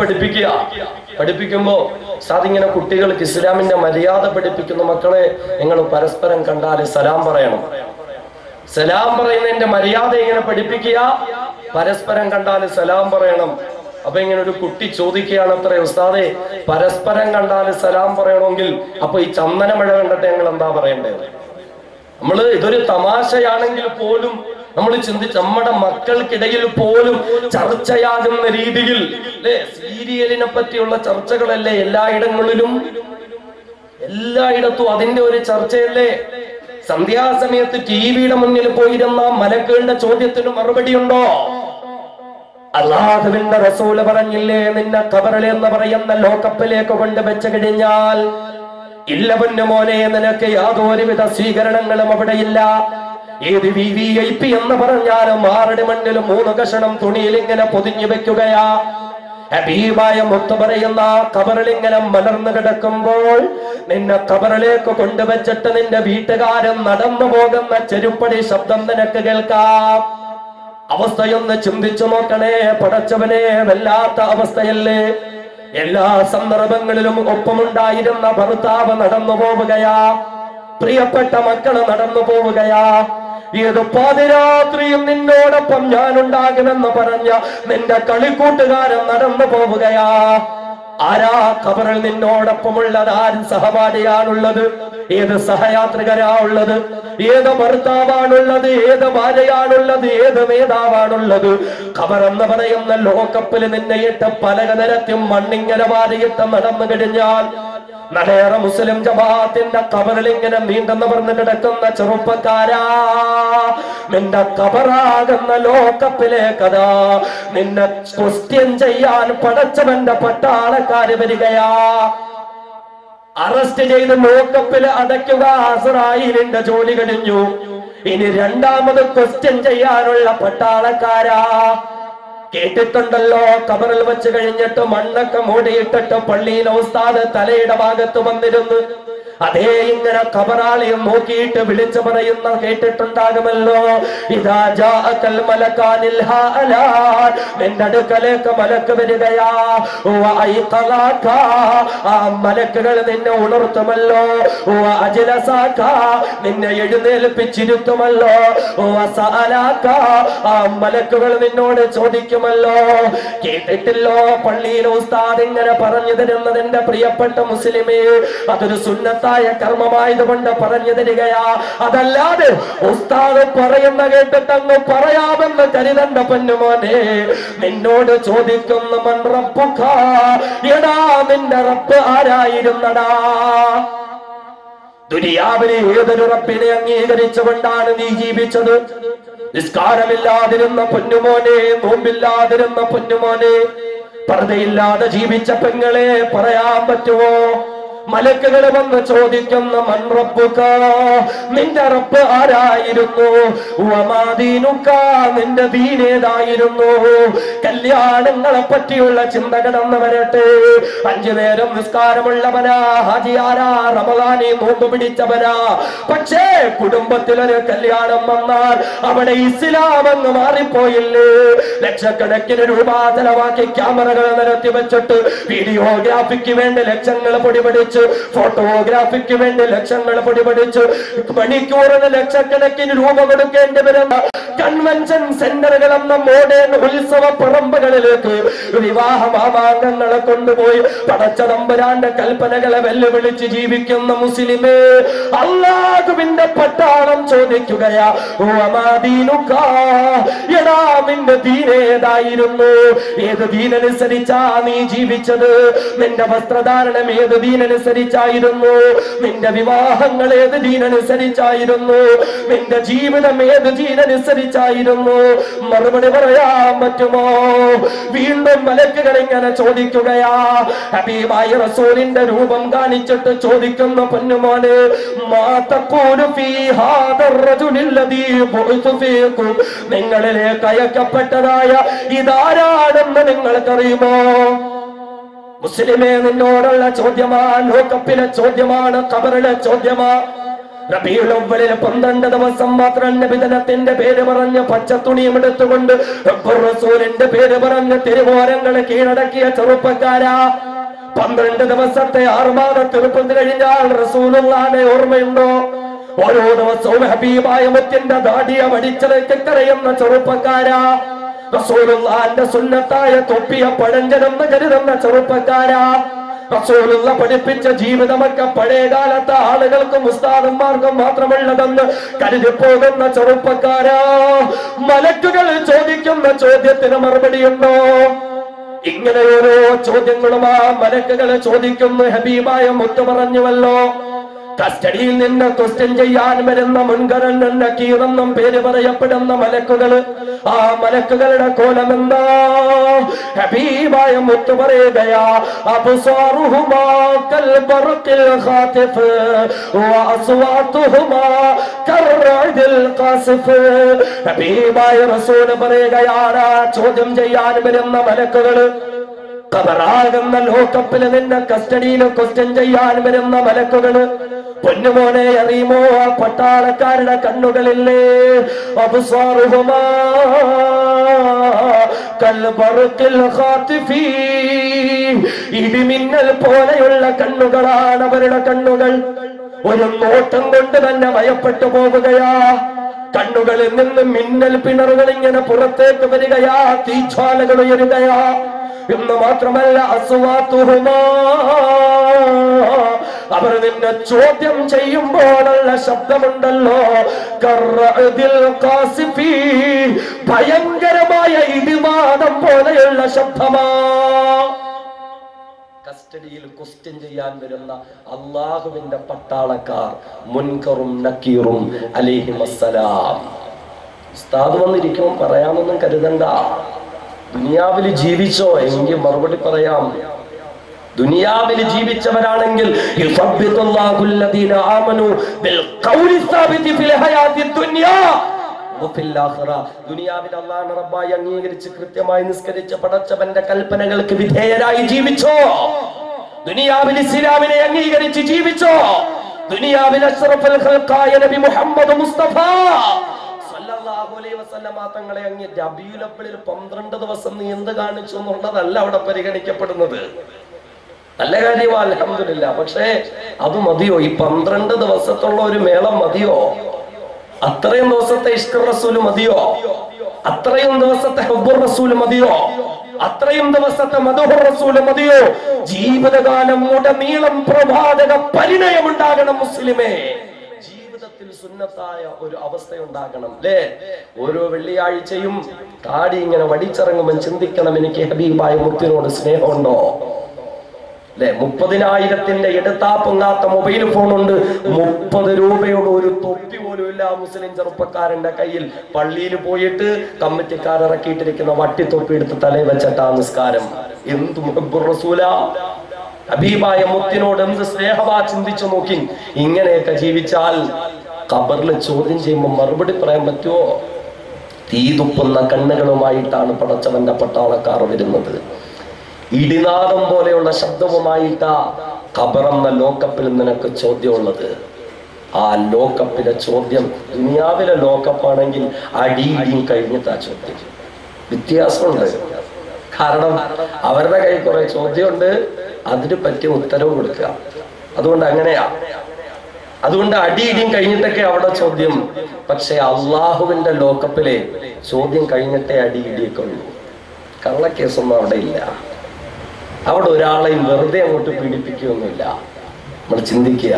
പഠിപ്പിക്കുമ്പോ ഉസ്താദ് ഇങ്ങനെ കുട്ടികൾക്ക് ഇസ്ലാമിന്റെ മര്യാദ പഠിപ്പിക്കുന്നു. മക്കളെ, നിങ്ങൾ പരസ്പരം കണ്ടാൽ സലാം പറയണം. സലാം പറയുന്നതിന്റെ മര്യാദ ഇങ്ങനെ പഠിപ്പിക്കുക. പരസ്പരം കണ്ടാൽ സലാം പറയണം. അപ്പൊ ഇങ്ങനെ ഒരു കുട്ടി ചോദിക്കുകയാണ് അത്രേ, ഉസ്താദേ പരസ്പരം കണ്ടാൽ സലാം പറയണമെങ്കിൽ അപ്പൊ ഈ ചന്ദന മഴ കണ്ടിട്ട് ഞങ്ങൾ എന്താ പറയേണ്ടത്? നമ്മള് ഇതൊരു തമാശയാണെങ്കിൽ പോലും നമ്മൾ ചിന്തിച്ച് നമ്മുടെ മക്കൾക്കിടയിൽ പോലും ചർച്ചയാകുന്ന രീതിയിൽ അല്ലെ, സീരിയലിനെ പറ്റിയുള്ള ചർച്ചകളല്ലേ എല്ലായിടങ്ങളിലും, എല്ലായിടത്തും അതിന്റെ ഒരു ചർച്ചയല്ലേ. സന്ധ്യാസമയത്ത് ടിവിയുടെ മുന്നിൽ പോയിരുന്ന മലക്കുകളുടെ ചോദ്യത്തിന് മറുപടി ഉണ്ടോ? അല്ലാഹുവിന്റെ റസൂല് പറഞ്ഞില്ലേ, നിന്നെ ഖബറിൽ എന്ന് പറയുന്ന ലോകപ്പിലേക്ക് കൊണ്ട് വെച്ച് കഴിഞ്ഞാൽ ഇല്ല പൊന്നു മോനെ, നിനക്ക് യാതൊരുവിധ സ്വീകരണങ്ങളും അവിടെയില്ല. ഏത് VVIP എന്ന് പറഞ്ഞാലും 6 മണ്ണിലും 3 കഷണം തുണിയിൽ ഇങ്ങനെ പൊതിഞ്ഞു വെക്കുകയാ. ഹബീബായ മുത്ത് പറയുന്ന ഖബറിൽ ഇങ്ങനെ മലർന്നു കിടക്കുമ്പോൾ നിന്നെ ഖബറിലേക്ക് കൊണ്ടുവച്ചിട്ട് നിന്റെ വീട്ടുകാരൻ നടന്നു പോകുന്ന ചെരുപ്പടി ശബ്ദം നിനക്ക് കേൾക്കാം. അവസ്ഥയൊന്ന് ചിന്തിച്ചു നോക്കണേ പടച്ചവനെ, വല്ലാത്ത അവസ്ഥയല്ലേ. എല്ലാ സന്ദർഭങ്ങളിലും ഒപ്പമുണ്ടായിരുന്ന ഭർത്താവ് നടന്നു പോവുകയാ, പ്രിയപ്പെട്ട മക്കള് നടന്നു പോവുകയാ. ഏത് പാതിരാത്രിയും നിന്നോടൊപ്പം ഞാനുണ്ടാകുമെന്ന് പറഞ്ഞ നിന്റെ കളിക്കൂട്ടുകാരൻ നടന്നു പോവുകയാ. ആരാ ഖബറിൽ നിന്നോടൊപ്പമുള്ളത്? ആര് സഹപാഠിയാണുള്ളത്? ഏത് സഹയാത്രികരാ ഉള്ളത്? ഏത് ഭർത്താവാണുള്ളത്? ഏത് ഭാര്യയാണുള്ളത്? ഏത് നേതാവാണുള്ളത്? ഖബർ എന്ന് പറയുന്ന ലോകപ്പില് നിന്നെയിട്ട് പലക നിരത്തും മണ്ണിങ്ങനെ വാരിയിട്ട് നടന്നു കഴിഞ്ഞാൽ നടേറെ മുസ്ലിം ജമാഅത്തിന്റെ ഖബറിൽ ഇങ്ങനെ നീണ്ടെന്ന് പറഞ്ഞ് കിടക്കുന്ന ചെറുപ്പക്കാരാ, നിന്റെ ഖബറാകുന്ന ലോകപ്പിലേക്കതാ നിന്നെ ക്വസ്റ്റ്യൻ ചെയ്യാൻ പടച്ചവന്റെ പട്ടാളക്കാര് വരികയാ. അറസ്റ്റ് ചെയ്ത് ലോകപ്പില് അടയ്ക്കുക, അസ്രായീലിന്റെ ജോലി കഴിഞ്ഞു. ഇനി രണ്ടാമത് ക്വസ്റ്റ്യൻ ചെയ്യാനുള്ള പട്ടാളക്കാരാ. കേട്ടിട്ടുണ്ടല്ലോ, ഖബറിൽ വെച്ച് കഴിഞ്ഞിട്ട് മണ്ണൊക്കെ മൂടിയിട്ടിട്ട് പള്ളിയിലെ ഉസ്താദ് തലയുടെ ഭാഗത്ത് വന്നിരുന്നു. അതേ ഇങ്ങനെ ഖബറാളിയും നോക്കിയിട്ട് വിളിച്ചു പറയുന്ന കേട്ടിട്ടുണ്ടാകുമല്ലോ, ഇദാ ജാഅകൽ മലകാനിൽ ഹാലാൻ, നിന്റെ അടുക്കലേക്ക് മലക്ക് വരികയാ. വഅയ്ഖലാക, ആ മലക്കുകൾ നിന്നെ ഉണർത്തുമല്ലോ. വഅജ്ലസാക, നിന്നെ എഴുന്നേൽപ്പിച്ചിരുത്തുമല്ലോ. വസഅലാക, ആ മലക്കുകൾ നിന്നോട് ചോദിക്കുമല്ലോ. കേട്ടിട്ടില്ലോ പള്ളിയിലെ ഉസ്താദ് ഇങ്ങനെ പറഞ്ഞു തരുന്നതിന്റെ പ്രിയപ്പെട്ട മുസ്ലിമേ, അതൊരു സുന്നത്ത് കർമ്മമായതുകൊണ്ട് പറഞ്ഞു തരികയാ. അതല്ലാതെ ഉസ്താദ് പറയുന്ന കേട്ടിട്ട് അങ്ങ് പറയാമെന്ന് കരുതണ്ട പൊന്നുമോനെ. നിന്നോട് ചോദിക്കുന്ന മൻ റബ്ബുക, എടാ നിന്റെ റബ്ബ് ആരായിരുന്നടാ? ദുനിയാവിലെ ഏതൊരു റബ്ബിനെ അംഗീകരിച്ചുകൊണ്ടാണ് നീ ജീവിച്ചത്? നിസ്കാരമില്ലാതിരുന്ന പൊന്നുമോനെ, നോമ്പില്ലാതിരുന്ന പൊന്നുമോനെ, പർദ്ദയില്ലാതെ ജീവിച്ച പെങ്ങളെ പറയാൻ പറ്റുമോ? മലക്കുകൾ വന്ന് ചോദിക്കുന്ന മൻ റബ്ബുക, നിന്റെ റബ്ബ് ആരായിരുന്നു? വമാ ദീനുക, നിന്റെ ദീൻ ഏതായിരുന്നു? കല്യാണങ്ങളെ പറ്റിയുള്ള ചിന്ത കടന്നു വരട്ടെ. 5 നേരം നിസ്കാരമുള്ളവനാ, ഹാജിയാരാ, റമദാനി നോമ്പ് പിടിച്ചവനാ. പക്ഷേ കുടുംബത്തിലൊരു കല്യാണം വന്നാൽ അവിടെ ഇസ്ലാം അങ്ങ് മാറിപ്പോയില്ലേ? ലക്ഷക്കണക്കിന് രൂപ ചെലവാക്കി ക്യാമറകൾ നിരത്തി വെച്ചിട്ട് വീഡിയോഗ്രാഫിക്ക് വേണ്ടി ലക്ഷങ്ങൾ പൊടിപടിച്ചു, ഫോട്ടോഗ്രാഫിക്ക് വേണ്ടി ലക്ഷങ്ങൾ പൊടിപടിച്ചു, മണിക്കൂറിന് ലക്ഷക്കണക്കിന് രൂപ കൊടുക്കേണ്ടി വരുന്ന കൺവെൻഷൻ സെന്ററുകൾ എന്ന മോഡേൺ ഉത്സവ പറമ്പുകളിലേക്ക് വിവാഹ മാമാങ്കങ്ങളെ കൊണ്ടുപോയി പടച്ച തമ്പുരാന്റെ കൽപ്പനകളെ വെല്ലുവിളിച്ച് ജീവിക്കുന്ന മുസ്ലിമേ, അല്ലാഹുവിന്റെ പട്ടാളം ചോദിക്കുകയാ, എടാ നിന്റെ ദീനേതായിരുന്നു? ഏത് ദീനനുസരിച്ചാ നീ ജീവിച്ചത്? നിന്റെ വസ്ത്രധാരണം ഏത് ദീനനുസരിച്ചായിരുന്നു? നിന്റെ വിവാഹങ്ങൾ ഏത് ദീനനുസരിച്ചായിരുന്നു? നിന്റെ ജീവിതം ഏത് ദീനനുസരിച്ചായിരുന്നു? മറുപടി പറയാൻ പറ്റുമോ? വീണ്ടും മലക്കുകൾ ഇങ്ങനെ ചോദിക്കുകയാ. ഹബീബായ റസൂലിന്റെ രൂപം കാണിച്ചിട്ട് ചോദിക്കുന്ന പൊന്നുമോനെ, മാ തഖൂലു ഫീ ഹാദർ റജുലില്ലദീ ബുഇസ ഫീകും, നിങ്ങളിലേക്ക് അയക്കപ്പെട്ടതായ ഇതാരാണെന്ന് നിങ്ങൾക്കറിയുമോ? മുസ്ലിമേ, നിന്നോടുള്ള ചോദ്യമാ, ലോകപ്പിലെ ചോദ്യമാണ്, ഖബറിലെ ചോദ്യമാ. റബീഉൽ അവ്വലിൽ 12 ദിവസം മാത്രം നബിദിനത്തിന്റെ പേര് പറഞ്ഞ് പച്ചത്തുണിയും എടുത്തുകൊണ്ട് റബ്ബുർ റസൂലിന്റെ പേര് പറഞ്ഞ് തിരുവോരങ്ങളെ കീഴടക്കിയ ചെറുപ്പക്കാരാ, 12 ദിവസത്തെ ആർമാദ ചെറുപ്പത്തിൽ കഴിഞ്ഞാൽ റസൂലുള്ളാഹിനെ ഓർമ്മയുണ്ടോ? ഓരോ ദിവസവും ഹബീബായ മുത്തിന്റെ ദാടിയ വടിച്ചലേക്ക് കരയുന്ന ചെറുപ്പക്കാരാ, റസൂലുള്ളാഹിന്റെ സുന്നത്തായ തൊപ്പിയ പഴഞ്ചനെന്ന് കരുതുന്ന ചെറുപ്പക്കാരാ, റസൂലുള്ള പഠിപ്പിച്ച ജീവിതമൊക്കെ പഴയ കാലത്തെ ആളുകൾക്കും ഉസ്താദന്മാർക്കും മാത്രമുള്ളതെന്ന് കരുതി പോകുന്ന ചെറുപ്പക്കാരാ, മലക്കുകൾ ചോദിക്കുന്ന ചോദ്യത്തിന് മറുപടിയുണ്ടോ? ഇങ്ങനെ ഓരോ ചോദ്യങ്ങളും ആ മലക്കുകൾ ചോദിക്കുന്നു. ഹബീബായ മുത്ത് പറഞ്ഞുവല്ലോ, കസ്റ്റഡിയിൽ നിന്ന് ക്വസ്റ്റ്യൻ ചെയ്യാൻ വരുന്ന മുൻകരൻ നക്കീറെന്നും പേര് പറയപ്പെടുന്ന മലക്കുകള്, ആ മലക്കുകളുടെ കോലം എന്താ? ഹബീബായ മുത്ത് പറയുകയാ, അബ്സാറുഹുമാ കൽ ബർഖിൽ ഖാതിഫ് വഅസ്വാതുഹുമാ കർറദിൽ ഖാസിഫ്. ഹബീബായ റസൂൽ പറയുകയാണ്, ചോദ്യം ചെയ്യാൻ വരുന്ന മലക്കുകള്, ഖബറാകുന്ന ലോകപ്പില് നിന്നെ കസ്റ്റഡിയിൽ ക്വസ്റ്റ്യൻ ചെയ്യാൻ വരുന്ന മലക്കുകള്, പൊന്നുമോനെ അറിയുമോ, ആ പട്ടാളക്കാരുടെ കണ്ണുകളില്ലേ, അബ്സാറുഹുമാ കൽ ബർഖിൽ ഖാതിഫി, ഇടിമിന്നൽ പോലെയുള്ള കണ്ണുകളാണ് അവരുടെ കണ്ണുകൾ. ഒരു നോട്ടം കൊണ്ട് തന്നെ ഭയപ്പെട്ടു പോവുകയാ. കണ്ണുകളിൽ നിന്ന് മിന്നൽ പിണറുകൾ ഇങ്ങനെ പുറത്തേക്ക് വരികയാ, തീജ്വാലകൾ ഉയരുകയാ. എന്ന് മാത്രമല്ല, അസ്വാതുഹുമാ, അവർ നിന്നെ ചോദ്യം ചെയ്യുമ്പോഴുള്ള ശബ്ദമുണ്ടല്ലോ, കർറദിൽ ഖാസിഫി, ഭയങ്കരമായ ഇടിവാദം പോലെയുള്ള ശബ്ദമാ. കസ്റ്റഡിയിൽ ക്വസ്റ്റ്യൻ ചെയ്യാൻ വരുന്ന അള്ളാഹുവിന്റെ പട്ടാളക്കാർ, മുൻകറും നക്കീറും അലൈഹിമസ്സലാം. ഉസ്താദ് വന്നിരിക്കും, പറയാമെന്നും കരുതണ്ട. ദുനിയാവിൽ ജീവിച്ചോ എങ്കിൽ മറുപടി പറയാം. ദുനിയാവിൽ ജീവിച്ചവരാണെങ്കിൽ ദുനിയാവിൽ അല്ലാഹു റബ്ബായി അംഗീകരിച്ച് കൃത്യമായി നിസ്കരിച്ച പടച്ചവന്റെ കൽപ്പനകൾക്ക് വിധേയരായി ജീവിച്ചോ, ദുനിയാവിൽ ഇസ്ലാമിനെ അംഗീകരിച്ച് ജീവിച്ചോ, ദുനിയാവിൽ അഷ്റഫുൽ ഖൽഖായ നബി മുഹമ്മദ് മുസ്തഫ സല്ലല്ലാഹു അലൈഹി വസല്ലമ തങ്ങളെ അങ്ങ് റബീഉൽ അവ്വലിൽ 12 ദിവസം നീ എന്ത് കാണിച്ചു എന്നുള്ളതല്ല അവിടെ പരിഗണിക്കപ്പെടുന്നത്. നല്ല കാര്യമാ, അൽഹംദുലില്ലാ. പക്ഷേ അത് മതിയോ? ഈ 12 ദിവസത്തുള്ള ഒരു മേളം മതിയോ? അത്രയും ദിവസത്തെ ഇഷ്ഖ് റസൂൽ മതിയോ? അത്രയും ദിവസത്തെ ഹുബ്ബുർ റസൂൽ മതിയോ? അത്രയും ദിവസത്തെ മദ്ഹുർ റസൂൽ മതിയോ? ജീവിതകാലം ഉടനീളം പ്രവാചക പരിണയമുണ്ടാകണം മുസ്ലിമേ. ജീവിതത്തിൽ സുന്നത്തായ ഒരു അവസ്ഥയുണ്ടാകണം അല്ലേ? ഓരോ വെള്ളിയാഴ്ചയും താടി ഇങ്ങനെ വടിച്ചിറങ്ങുമ്പോൾ ചിന്തിക്കണം, എനിക്ക് ഹബീബായ മുത്തിനോട് സ്നേഹമുണ്ടോ അല്ലെ? 30,000 എടുത്താ പൊങ്ങാത്ത മൊബൈൽ ഫോണുണ്ട്, 30 രൂപയുടെ ഒരു തൊപ്പി പോലും ഇല്ല മുസ്ലിം ചെറുപ്പക്കാരന്റെ കയ്യിൽ. പള്ളിയിൽ പോയിട്ട് കമ്മിറ്റിക്കാരിറക്കിയിട്ടിരിക്കുന്ന വട്ടിത്തൊപ്പി എടുത്ത് തലയിൽ വെച്ചിട്ടാ നിസ്കാരം. എന്ത് മുഹബ്ബുർ റസൂലാ! ഹബീബായ മുത്തിനോട് എന്ത് സ്നേഹമാ! ചിന്തിച്ചു നോക്കി. ഇങ്ങനെയൊക്കെ ജീവിച്ചാൽ ഖബറിൽ ചോദ്യം ചെയ്യുമ്പോൾ മറുപടി പറയാൻ പറ്റുമോ? തീ തുപ്പുന്ന കണ്ണുകളുമായിട്ടാണ് പടച്ചവന്റെ പട്ടാളക്കാർ വരുന്നത്. ഇടിനാദം പോലെയുള്ള ശബ്ദവുമായിട്ടാ ഖബറെന്ന ലോകപ്പിൽ നിനക്ക് ചോദ്യമുള്ളത്. ആ ലോകപ്പിലെ ചോദ്യം ദുനിയാവിലെ ലോകപ്പാണെങ്കിൽ അടിയിടിയും കഴിഞ്ഞിട്ടാ ചോദ്യം. വ്യത്യാസമുണ്ട്. കാരണം അവരുടെ കയ്യിൽ കുറെ ചോദ്യമുണ്ട്, അതിന് പറ്റിയ ഉത്തരവ് കൊടുക്കുക. അതുകൊണ്ട് അങ്ങനെയാ. അതുകൊണ്ട് അടിയിടിയും കഴിഞ്ഞിട്ടൊക്കെ അവിടെ ചോദ്യം. പക്ഷെ അള്ളാഹുവിന്റെ ലോകപ്പിലെ ചോദ്യം കഴിഞ്ഞിട്ടേ അടിയിടിയൊക്കെ ഉള്ളൂ. കള്ളക്കേസൊന്നും അവിടെ ഇല്ല. അവിടെ ഒരാളെയും വെറുതെ അങ്ങോട്ട് പീഡിപ്പിക്കുകയൊന്നുമില്ല. നമ്മൾ ചിന്തിക്കുക.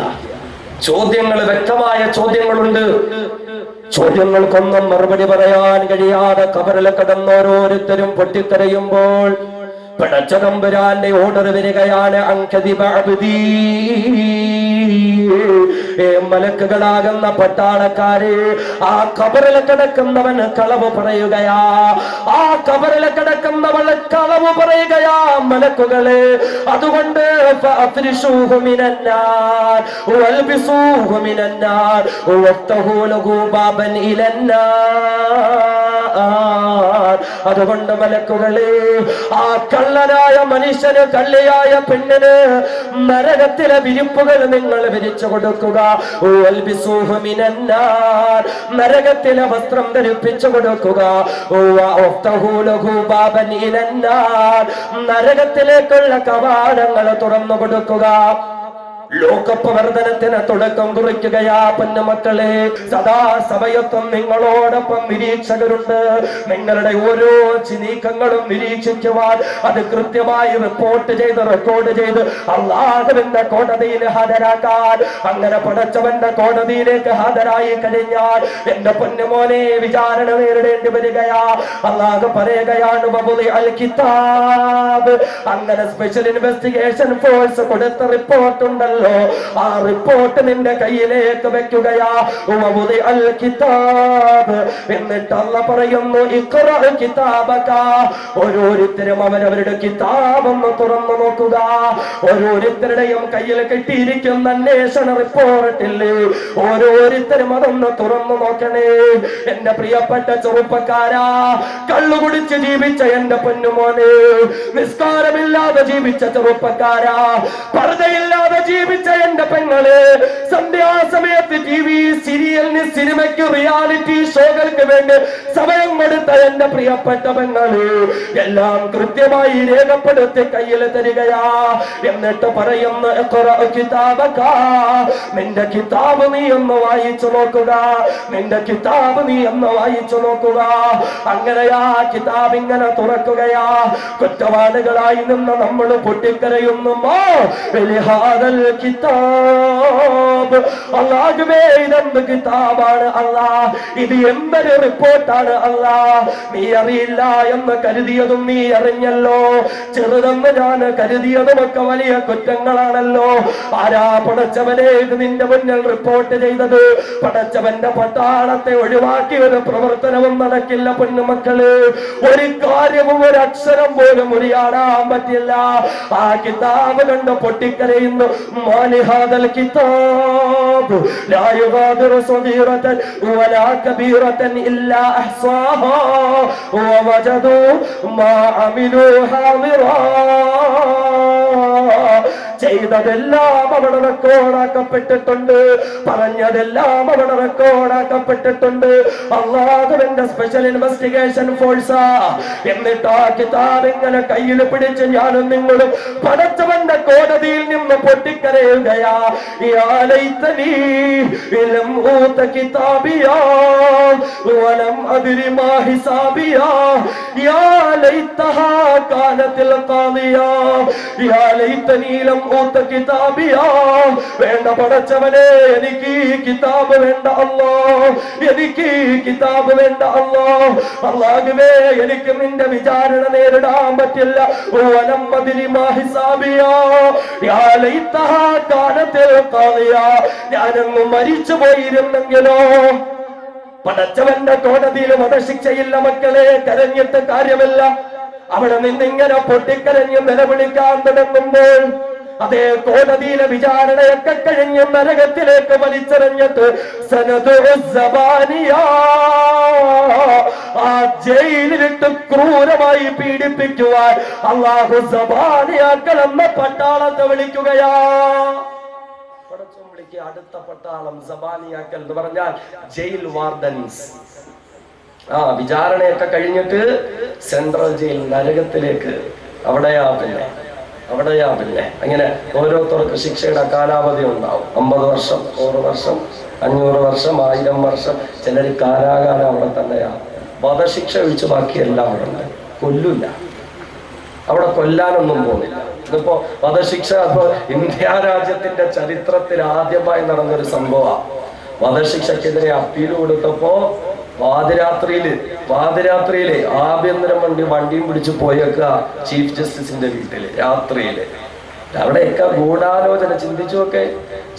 ചോദ്യങ്ങൾ, വ്യക്തമായ ചോദ്യങ്ങളുണ്ട്. ചോദ്യങ്ങൾക്കൊന്നും മറുപടി പറയാൻ കഴിയാതെ ഖബറിൽ കിടന്ന് ഓരോരുത്തരും പൊട്ടിക്കരയുമ്പോൾ പടച്ച തമ്പുരാന്റെ ഓർഡർ വരികയാണ്, അൻകദിബ അബ്ദീ, മലക്കുകളാകുന്ന പട്ടാളക്കാര്, ആ ഖബറിൽ കിടക്കുന്നവൻ കളവ് പറയുകയാ. ആ ഖബറിൽ കിടക്കുന്നവൾ കളവ് പറയുകയാ മലക്കുകളെ. അതുകൊണ്ട് ഫഅഫ്രിശൂഹു മിനന്നാർ വൽബിസൂഹു മിനന്നാർ വഫ്തഹൂ ലഹു ബാബൻ ഇലന്നാർ. അതുകൊണ്ട് മലക്കുകളെ, ആ കള്ളനായ മനുഷ്യന്, കള്ളിയായ പെണ്ണിന് നരകത്തിലെ വിരിപ്പുകൾ നിങ്ങൾ വിരിച്ചു കൊടുക്കുക. നരകത്തിലെ വസ്ത്രം ധരിപ്പിച്ചു കൊടുക്കുക. നരകത്തിലേക്കുള്ള കവാടങ്ങൾ തുറന്നു കൊടുക്കുക. ലോകപ്പ് വർധനത്തിന് തുടക്കം കുറിക്കുകയാ. പൊന്നുമക്കളെ, സദാ സമയത്തും നിങ്ങളോടൊപ്പം നിരീക്ഷകരുണ്ട്. നിങ്ങളുടെ ഓരോ നീക്കങ്ങളും നിരീക്ഷിക്കുവാൻ, അത് കൃത്യമായി റിപ്പോർട്ട് ചെയ്ത് റെക്കോർഡ് ചെയ്ത് അല്ലാഹുവിന്റെ കോടതിയിൽ ഹാജരാക്കാൻ. അങ്ങനെ പടച്ചവന്റെ കോടതിയിലേക്ക് ഹാജരായി കഴിഞ്ഞാൽ എന്റെ പൊന്നുമോനെ വിചാരണ നേരിടേണ്ടി വരികയാ. അല്ലാഹു പറയുകയാണ്, അങ്ങനെ സ്പെഷ്യൽ ഇൻവെസ്റ്റിഗേഷൻ ഫോഴ്സ് കൊടുത്ത റിപ്പോർട്ട് ഉണ്ടല്ലോ, ആ റിപ്പോർട്ട് നിന്റെ കയ്യിലേക്ക് വെക്കുകയാ. എന്നിട്ട് അല്ലാഹു പറയുന്നു, ഓരോരുത്തരും അവരവരുടെ കിതാബൊന്ന് തുറന്നു നോക്കുക. ഓരോരുത്തരുടെയും കയ്യിൽ കെട്ടിയിരിക്കുന്ന അന്വേഷണ റിപ്പോർട്ടില്ലേ, ഓരോരുത്തരും അതൊന്ന് തുറന്നു നോക്കണേ. എന്റെ പ്രിയപ്പെട്ട ചെറുപ്പക്കാരാ, കള്ളുകുടിച്ച് ജീവിച്ച എന്റെ പൊന്നുമോനെ, നിസ്കാരമില്ലാതെ ജീവിച്ച ചെറുപ്പക്കാരാ, പർദ്ദയില്ലാതെ ജീവിച്ച എന്റെ പെങ്ങളെ, സന്ധ്യാസമയത്ത് TV സീരിയലിന്, സിനിമയ്ക്ക്, റിയാലിറ്റി ഷോകൾക്ക് വേണ്ടി സമയം കൊടുത്ത എന്റെ പ്രിയപ്പെട്ട പെങ്ങളെ, എല്ലാം കൃത്യമായി രേഖപ്പെടുത്തി കയ്യിൽ തരികയാ. എന്നിട്ട് പറയുന്നു, നിന്റെ കിതാബ് നീ ഒന്ന് വായിച്ചു നോക്കുക, നിന്റെ കിതാബ് നീ ഒന്ന് വായിച്ചു നോക്കുക. അങ്ങനെയാ കിതാബ് ഇങ്ങനെ തുറക്കുകയാ. കുറ്റവാളികളായി നിന്ന് നമ്മൾ പൊട്ടിക്കരയുന്നുമോ, കിതാബ് അല്ലാഹുവേ, ഇതെന്ത് കിതാബാണ് അല്ലാ, ഇത് എന്തൊരു റിപ്പോർട്ടാണ് അല്ലാ. നീ അറിയില്ല എന്ന് കരുതിയതും നീ അറിഞ്ഞല്ലോ, ചെറുതെന്ന് ഞാൻ കരുതിയതുമൊക്കെ വലിയ കുറ്റങ്ങളാണല്ലോ. ആരാ പടച്ചവനെ ഇത് നിന്റെ മുന്നിൽ റിപ്പോർട്ട് ചെയ്തത്? പടച്ചവന്റെ പട്ടാളത്തെ ഒഴിവാക്കി ഒരു പ്രവർത്തനവും നടക്കില്ല പൊന്നുമക്കള്. ഒരു കാര്യവും ഒരു അക്ഷരം പോലും ഉരിയാടാൻ പറ്റില്ല. ആ കിതാബ് കണ്ട് പൊട്ടിക്കരയുന്നു. മാലിഹാദൽ കിതാബ് ലാ യുഗാദിറു സഗീറതൻ വലാ കബീറതൻ ഇല്ലാ അഹ്സാഹാ വവജദൂ മാ അമിലൂ ഹാദിറാ. ചെയ്തതെല്ലാം അവിടെ റെക്കോർഡാക്കപ്പെട്ടിട്ടുണ്ട്, പറഞ്ഞതെല്ലാം അവിടെ റെക്കോർഡാക്കപ്പെട്ടിട്ടുണ്ട്. അല്ലാഹുവിന്റെ സ്പെഷ്യൽ ഇൻവെസ്റ്റിഗേഷൻ ഫോഴ്സാ. എന്നിട്ട് ആ കിതാബ് ഇങ്ങനെ കയ്യിൽ പിടിച്ച് ഞാനും നിങ്ങളും പടച്ചവന്റെ കോടതിയിൽ നിന്ന് പൊട്ടിക്കരയുകയാ. യാ ലൈതനീ ലം ഊത കിതാബിയാ വലം അദ്രി മാ ഹിസാബിയാ യാ ലൈതഹാ കാനത്തിൽ ഖാദിയാ യാ ലൈതനീ ലം ഊത കിതാബിയാ. വേണ്ട പടച്ചവനെ, എനിക്ക് ഈ കിതാബ് വേണ്ട അല്ലാ, എനിക്ക് ഈ കിതാബ് വേണ്ട അല്ലാ. അല്ലാഹുവേ, എനിക്ക് നിന്റെ വിചാരണ നേരിടാൻ പറ്റില്ല. വലം അദ്രി മാ ഹിസാബിയാ യാ ലൈതഹാ കാനത്തിൽ ഖാദിയാ. ഞാനങ്ങ് മരിച്ചു പോയിരുന്നെങ്കിലോ. പടച്ചവന്റെ കോടതിയിൽ വധശിക്ഷയില്ല മക്കളെ, കരഞ്ഞിട്ട് കാര്യമില്ല. അവിടെ നിന്നിങ്ങനെ പൊട്ടിക്കരഞ്ഞ് നിലവിളിക്കാൻ തുടങ്ങുമ്പോൾ അതേ കോടതിയിലെ വിചാരണയൊക്കെ കഴിഞ്ഞ് നരകത്തിലേക്ക് വലിച്ചെറിഞ്ഞിട്ട് ആ ജയിലിലിട്ട് ക്രൂരമായി പീഡിപ്പിക്കുവാൻ അല്ലാഹു സബാനിയാക്കൾ എന്ന പട്ടാളത്തെ വിളിക്കുകയാ. അടുത്ത പട്ടാളം സബാനിയാക്കൽ എന്ന് പറഞ്ഞാൽ ജയിൽ വാർഡൻസ്. വിചാരണയൊക്കെ കഴിഞ്ഞിട്ട് സെൻട്രൽ ജയിൽ, നരകത്തിലേക്ക്. അവിടെയാ പിന്നെ അങ്ങനെ ഓരോരുത്തർക്ക് ശിക്ഷയുടെ കാലാവധി ഉണ്ടാവും. 50 വർഷം, 100 വർഷം, 500 വർഷം, 1000 വർഷം. ചിലർ കാലാകാലം അവിടെ തന്നെയാ. വധശിക്ഷ ഒഴിച്ച് ബാക്കിയെല്ലാം അവിടെ ഉണ്ട്. കൊല്ലില്ല, അവിടെ കൊല്ലാനൊന്നും പോകുന്നില്ല. ഇതിപ്പോ വധശിക്ഷ ഇപ്പൊ ഇന്ത്യ രാജ്യത്തിന്റെ ചരിത്രത്തിൽ ആദ്യമായി നടന്നൊരു സംഭവമാണ്. വധശിക്ഷക്കെതിരെ അപ്പീൽ കൊടുത്തപ്പോ പാതിരാത്രിയില് ആഭ്യന്തര വണ്ടിയും പിടിച്ച് പോയേക്ക ചീഫ് ജസ്റ്റിസിന്റെ വീട്ടില് രാത്രിയില്. അവിടെയൊക്കെ ഗൂഢാലോചന ചിന്തിച്ചുമൊക്കെ.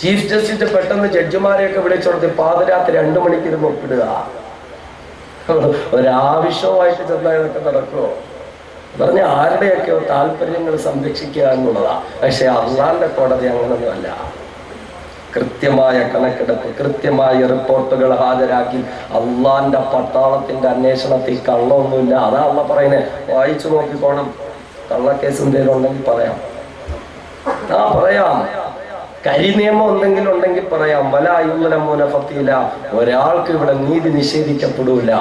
ചീഫ് ജസ്റ്റിസ് പെട്ടെന്ന് ജഡ്ജിമാരെയൊക്കെ വിളിച്ചോടത്തി പാതിരാത്രി 2 മണിക്ക് ഇരുന്ന് ഒപ്പിടുക. ഒരാവശ്യമായിട്ട് ചെന്നാൽ ഇതൊക്കെ നടക്കുമോ? പറഞ്ഞ ആരുടെയൊക്കെയോ താല്പര്യങ്ങൾ സംരക്ഷിക്കുക എന്നുള്ളതാ. പക്ഷെ അള്ളാന്റെ കോടതി അങ്ങനൊന്നുമല്ല. കൃത്യമായ കണക്കെടുപ്പ്, കൃത്യമായ റിപ്പോർട്ടുകൾ ഹാജരാക്കി അള്ളാന്റെ പട്ടാളത്തിന്റെ അന്വേഷണത്തിൽ കള്ളമൊന്നുമില്ല. അതാ അള്ള പറയുന്നത്. വായിച്ചു നോക്കിക്കോണം. കള്ളക്കേസ് എന്തെങ്കിലും ഉണ്ടെങ്കിൽ പറയാം. പറയാം. കരിനിയമം എന്തെങ്കിലും ഉണ്ടെങ്കിൽ പറയാം. വലായുലമൂലഫത്തില, ഒരാൾക്ക് ഇവിടെ നീതി നിഷേധിക്കപ്പെടൂല.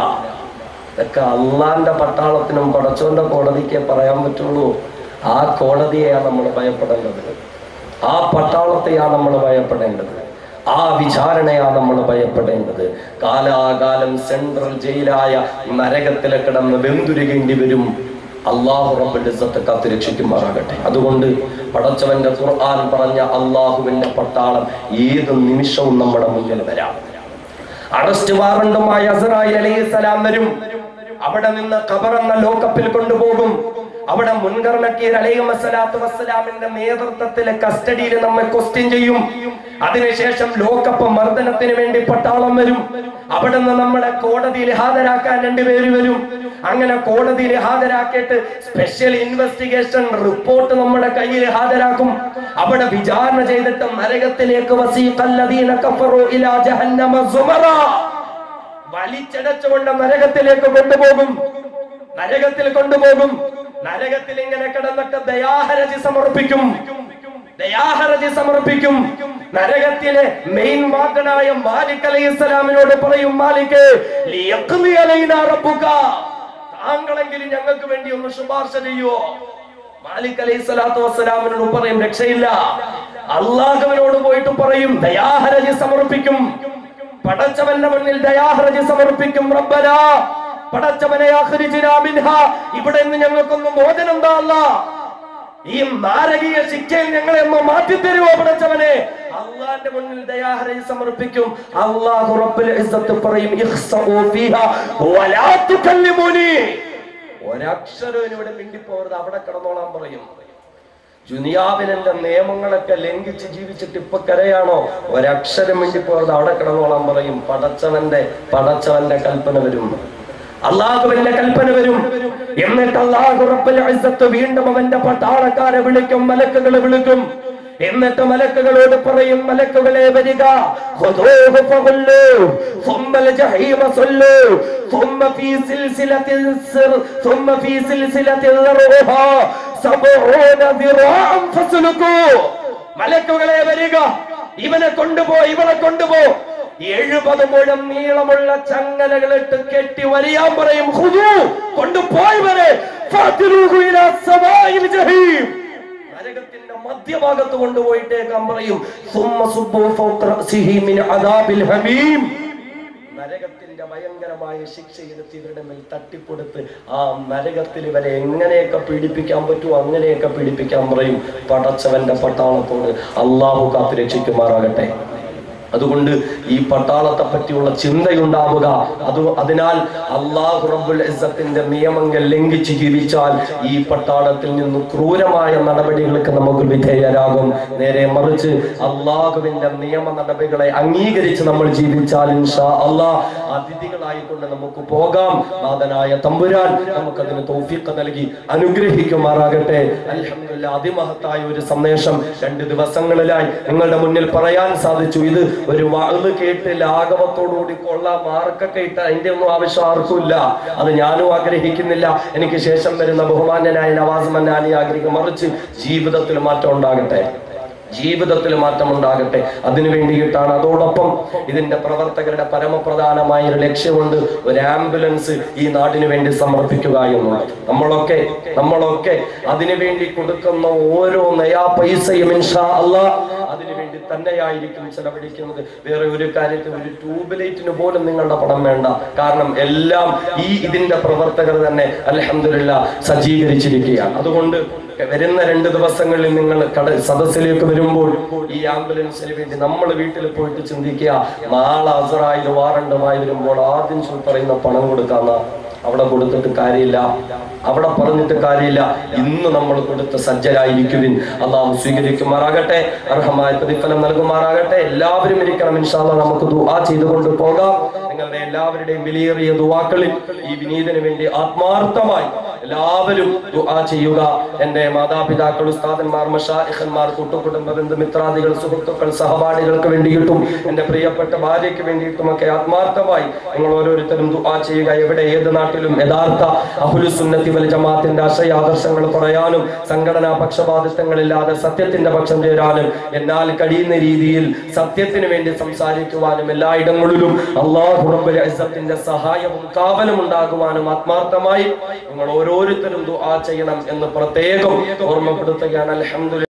ഇതൊക്കെ അള്ളാന്റെ പട്ടാളത്തിനും പടച്ചോന്റെ കോടതിക്കേ പറയാൻ പറ്റുള്ളൂ. ആ കോടതിയെയാണ് നമ്മൾ ഭയപ്പെടേണ്ടത്. ആ പട്ടാളത്തെയാണ് നമ്മൾ ഭയപ്പെടേണ്ടത്. ആ വിചാരണയാണ് നമ്മൾ ഭയപ്പെടേണ്ടത്. കാലാകാലം സെൻട്രൽ ജയിലായ നരകത്തിലെ കിടന്ന് വെന്തുരുകേണ്ടി വരും. അല്ലാഹു റബ്ബുൽ ഇസ്സത്ത് കാത്തു രക്ഷിക്കുമാറാകട്ടെ. അതുകൊണ്ട് പടച്ചവന്റെ ഖുർആൻ പറഞ്ഞ അല്ലാഹുവിന്റെ പട്ടാളം ഏത് നിമിഷവും നമ്മുടെ മുന്നിൽ വരാം. അറസ്റ്റ് വാറണ്ടുമായി അസ്റായീൽ അലൈഹിസ്സലാം വരും. അവിടെ നിന്ന് ഖബർ എന്ന ലോകപ്പിൽ കൊണ്ടുപോകും. അവിടെ മുൻകർ നക്കീർ അലൈഹിസ്സലാത്തു വസ്സലാമിന്റെ നേതൃത്വത്തിലെ കസ്റ്റഡിയിൽ നമ്മെ ക്വസ്റ്റ്യൻ ചെയ്യും. അതിനുശേഷം ലോകപ്പ് മർദ്ദനത്തിന് വേണ്ടി പട്ടാളം വരും. അവിടെ നിന്ന് നമ്മളെ കോടതിയിൽ ഹാജരാക്കാൻ രണ്ടുപേര് വരും. അങ്ങനെ കോടതിയിൽ ഹാജരാക്കിയിട്ട് സ്പെഷ്യൽ ഇൻവെസ്റ്റിഗേഷൻ റിപ്പോർട്ട് നമ്മുടെ കയ്യിൽ ഹാജരാക്കും. അവിടെ വിചാരണ ചെയ്തിട്ട് നരകത്തിലേക്ക് വസീഖല്ലദീന കഫറൂ ഇലാ ജഹന്നമ സുമറാ വലിച്ചടച്ചുകൊണ്ട് നരകത്തിലേക്ക് കൊണ്ടുപോകും. നരകത്തിൽ കൊണ്ടുപോകും. നരകത്തിൽ ഇങ്ങനെ കിടന്നിട്ട് ദയാഹരജി സമർപ്പിക്കും. ദയാഹരജി സമർപ്പിക്കും. നരകത്തിലെ മെയിൻ വാക്കനായ മാലിക് അലൈഹിസ്സലാമിനോട് പറയും, മാലിക് ലിയഖ്ലി അലൈനാ റബ്ബുക, താങ്കളെങ്കിലും ഞങ്ങൾക്ക് വേണ്ടി ഒന്ന് ശുപാർശ ചെയ്യുവോ? മാലിക് അലൈഹിസ്സലാത്തു വസ്സലാമിനോട് പറയും, രക്ഷയില്ല. അല്ലാഹുവിനോട് പോയിട്ട് പറയും, ദയാഹരജി സമർപ്പിക്കും. പടച്ചവന്റെ മുന്നിൽ ദയാഹരജി സമർപ്പിക്കും. റബ്ബനാ, പടച്ചവനെ അഖ്രിജ്നാ മിൻഹാ, ഇവിടെ നിന്ന് ഞങ്ങൾക്കൊന്ന് മോചനം താ അല്ലാഹ്. ഈ നാരകീയ ശിക്ഷയിൽ ഞങ്ങളെ ഒന്ന് മാറ്റി തരുവോ പടച്ചവനെ? അല്ലാഹുവിന്റെ മുന്നിൽ ദയാഹരജി സമർപ്പിക്കും. അല്ലാഹു റബ്ബുൽ ഇസ്സത്ത് പറയും, ഇഖ്സഊ ഫീഹാ വലാ തുകല്ലിമുനി, ഒരക്ഷരം ഇവിടെ മിണ്ടിപ്പോകരുത്, അവിടെ കിടന്നോളാൻ പറയും. ദുനിയാവിലെ നിയമങ്ങളൊക്കെ ലംഘിച്ച് ജീവിച്ചിട്ട് ഇപ്പൊ കരയാണോ? ഒരക്ഷരം മിണ്ടിപ്പോകരുത്, അവിടെ കിടന്നോളാൻ പറയും. പടച്ചവന്റെ കൽപ്പന വരും. അല്ലാഹുവിന്റെ കൽപ്പന വരും. എന്നിട്ട് അല്ലാഹു റബ്ബുൽ ഇസ്സത്ത് വീണ്ടും അവന്റെ പട്ടാളക്കാരെ വിളിക്കും, മലക്കുകളെ വിളിക്കും. എന്നിട്ട് മലക്കുകളോട് പറയും, മലക്കുകളെ വരിക, ഖുദൂഹു ഫഗുല്ലൂ സുമ്മൽ ജഹീമ സല്ലൂ സുമ്മ ഫീ സിൽസിലത്തിൻ സുമ്മ ഫീ സിൽസിലത്തിൻ ദർഉഹാ സബഊന ദിറാഅൻ ഫസ്ലുകൂ. മലക്കുകളെ വരിക, ഇവനെ കൊണ്ടുപോ, ഇവളെ കൊണ്ടുപോ. 70 മുഴം നീളമുള്ള ചങ്ങലകളിട്ട് കെട്ടി വലിയാൻ പറയും. ഖുദൂ, കൊണ്ടുപോയി വരെ ഫാതിറൂഹു ഇലാ സവാഇൽ ജഹീം, നരകത്തിന്റെ മധ്യഭാഗത്ത് കൊണ്ടുപോയിട്ടേക്കാൻ പറയും. സുമ്മ സുബ്ബു ഫൗഖ റഅസിഹി മിൻ അദാബിൽ ഹമീം, നരകത്തിന്റെ ഭയങ്കരമായ ശിക്ഷയെടുത്ത് ഇവരുടെ മേൽ തട്ടിക്കൊടുത്ത് ആ നരകത്തിൽ ഇവരെ എങ്ങനെയൊക്കെ പീഡിപ്പിക്കാൻ പറ്റുമോ അങ്ങനെയൊക്കെ പീഡിപ്പിക്കാൻ പറയും പടച്ചവന്റെ പട്ടാളത്തോട്. അല്ലാഹു കാത്തു രക്ഷിക്കുമാറാകട്ടെ. അതുകൊണ്ട് ഈ പട്ടാളത്തെ പറ്റിയുള്ള ചിന്തയുണ്ടാവുക. അതിനാൽ അല്ലാഹു റബ്ബുൽ ഇസ്സത്തിന്റെ നിയമങ്ങൾ ലംഘിച്ച് ജീവിച്ചാൽ ഈ പട്ടാളത്തിൽ നിന്ന് ക്രൂരമായ നടപടികൾക്ക് നമുക്ക് വിധേയരാകും. നേരെ മറിച്ച് അല്ലാഹുവിന്റെ നിയമ നടപടികളെ അംഗീകരിച്ച് നമ്മൾ ജീവിച്ചാൽ ഇൻഷാ അല്ലാഹ് അതിഥികളായിക്കൊണ്ട് നമുക്ക് പോകാം. നാഥനായ തമ്പുരാൻ നമുക്കതിന് തൗഫീഖ് നൽകി അനുഗ്രഹിക്കുമാറാകട്ടെ. അൽഹംദുലില്ലാഹ്, അതിമഹത്തായ ഒരു സന്ദേശം 2 ദിവസങ്ങളിലായി നിങ്ങളുടെ മുന്നിൽ പറയാൻ സാധിച്ചു. ഇത് ഒരു വഅദ് കേട്ട് ലാഘവത്തോടുകൂടി കൊള്ളാം മാർക്കൊക്കെ ഇട്ട അതിന്റെ ഒന്നും ആവശ്യം ആർക്കുമില്ല. അത് ഞാനും ആഗ്രഹിക്കുന്നില്ല, എനിക്ക് ശേഷം വരുന്ന ബഹുമാന്യനായ നവാസ് മന്നാനി ആഗ്രഹിക്കും. മറിച്ച് ജീവിതത്തിൽ മാറ്റം ഉണ്ടാകട്ടെ, ജീവിതത്തിൽ മാറ്റമുണ്ടാകട്ടെ. അതിനു വേണ്ടിയിട്ടാണ്. അതോടൊപ്പം ഇതിന്റെ പ്രവർത്തകരുടെ പരമപ്രധാനമായ ഒരു ലക്ഷ്യമുണ്ട്, ഒരു ആംബുലൻസ് ഈ നാടിനു വേണ്ടി സമർപ്പിക്കുക എന്നുള്ളത്. നമ്മളൊക്കെ അതിനു വേണ്ടി കൊടുക്കുന്ന ഓരോ നയാ പൈസയും ഇൻഷാ അല്ലാഹ് അതിനു വേണ്ടി തന്നെയായിരിക്കും ചെലവഴിക്കുന്നത്. വേറെ ഒരു കാര്യത്തിൽ ഒരു ട്യൂബ് ലൈറ്റിന് പോലും നിങ്ങളുടെ പണം വേണ്ട. കാരണം എല്ലാം ഇതിന്റെ പ്രവർത്തകർ തന്നെ അൽഹംദുലില്ലാഹ് സജ്ജീകരിച്ചിരിക്കുകയാണ്. അതുകൊണ്ട് വരുന്ന 2 ദിവസങ്ങളിൽ നിങ്ങൾ സദസ്സിലേക്ക് വരുമ്പോൾ ഈ ആംബുലൻസിന് വേണ്ടി നമ്മൾ വീട്ടിൽ പോയിട്ട് ചിന്തിക്കുക, നാളെ അസ്റായിൽ വാറണ്ടുമായി വരുമ്പോൾ ആദ്യം പറയുന്ന പണം കൊടുക്കാന്ന. അവിടെ കൊടുത്തിട്ട് കാര്യമില്ല, അവിടെ പറഞ്ഞിട്ട് കാര്യമില്ല. ഇന്ന് നമ്മൾ കൊടുത്ത സജ്ജരായിരിക്കുവിൻ. അല്ലാഹു സ്വീകരിക്കുമാറാകട്ടെ, അർഹമായ പ്രതിഫലം നൽകുമാറാകട്ടെ. എല്ലാവരും ഇരിക്കണം ഇൻഷാ അല്ലാഹ്. നമുക്ക് ദുആ ചെയ്തുകൊണ്ട് പോകാം. നിങ്ങളുടെ എല്ലാവരുടെയും വിലയേറിയ ദുആക്കളിൽ ഈ വിനീതന് വേണ്ടി ആത്മാർത്ഥമായി എല്ലാവരും ദുആ ചെയ്യുക. എന്റെ മാതാപിതാക്കൾ, ഉസ്താദന്മാർ, മശായിഖന്മാർ, കൂട്ടുകുടുംബ ബന്ധുമിത്രാദികൾ, സുഹൃത്തുക്കൾ, സഹപാഠികൾക്ക് വേണ്ടിയിട്ടും എന്റെ പ്രിയപ്പെട്ട ഭാര്യയ്ക്ക് വേണ്ടിയിട്ടുമൊക്കെ ആത്മാർത്ഥമായി നിങ്ങൾ ഓരോരുത്തരും ദുആ ചെയ്യുക. എവിടെ ഏത് നാട്ടിലും യഥാർത്ഥ അഹ്ലുസ് സുന്നത്തി വൽ ജമാഅത്തിന്റെ ആശയാദർശങ്ങൾ പറയാനും സംഘടനാ പക്ഷപാതിത്വങ്ങളില്ലാതെ സത്യത്തിന്റെ പക്ഷം ചേരാനും എന്നാൽ കഴിയുന്ന രീതിയിൽ സത്യത്തിന് വേണ്ടി സംസാരിക്കുവാനും എല്ലായിടങ്ങളിലും അല്ലാഹു റബ്ബുൽ ഇസ്സത്തിന്റെ സഹായവും കാവലും ഉണ്ടാകുവാനും ആത്മാർത്ഥമായി നിങ്ങൾ ഓരോരുത്തരും ദുആ ചെയ്യണം എന്ന് പ്രത്യേകം ഓർമ്മപ്പെടുത്തുകയാണ്. അൽഹംദുലില്ലാഹ്.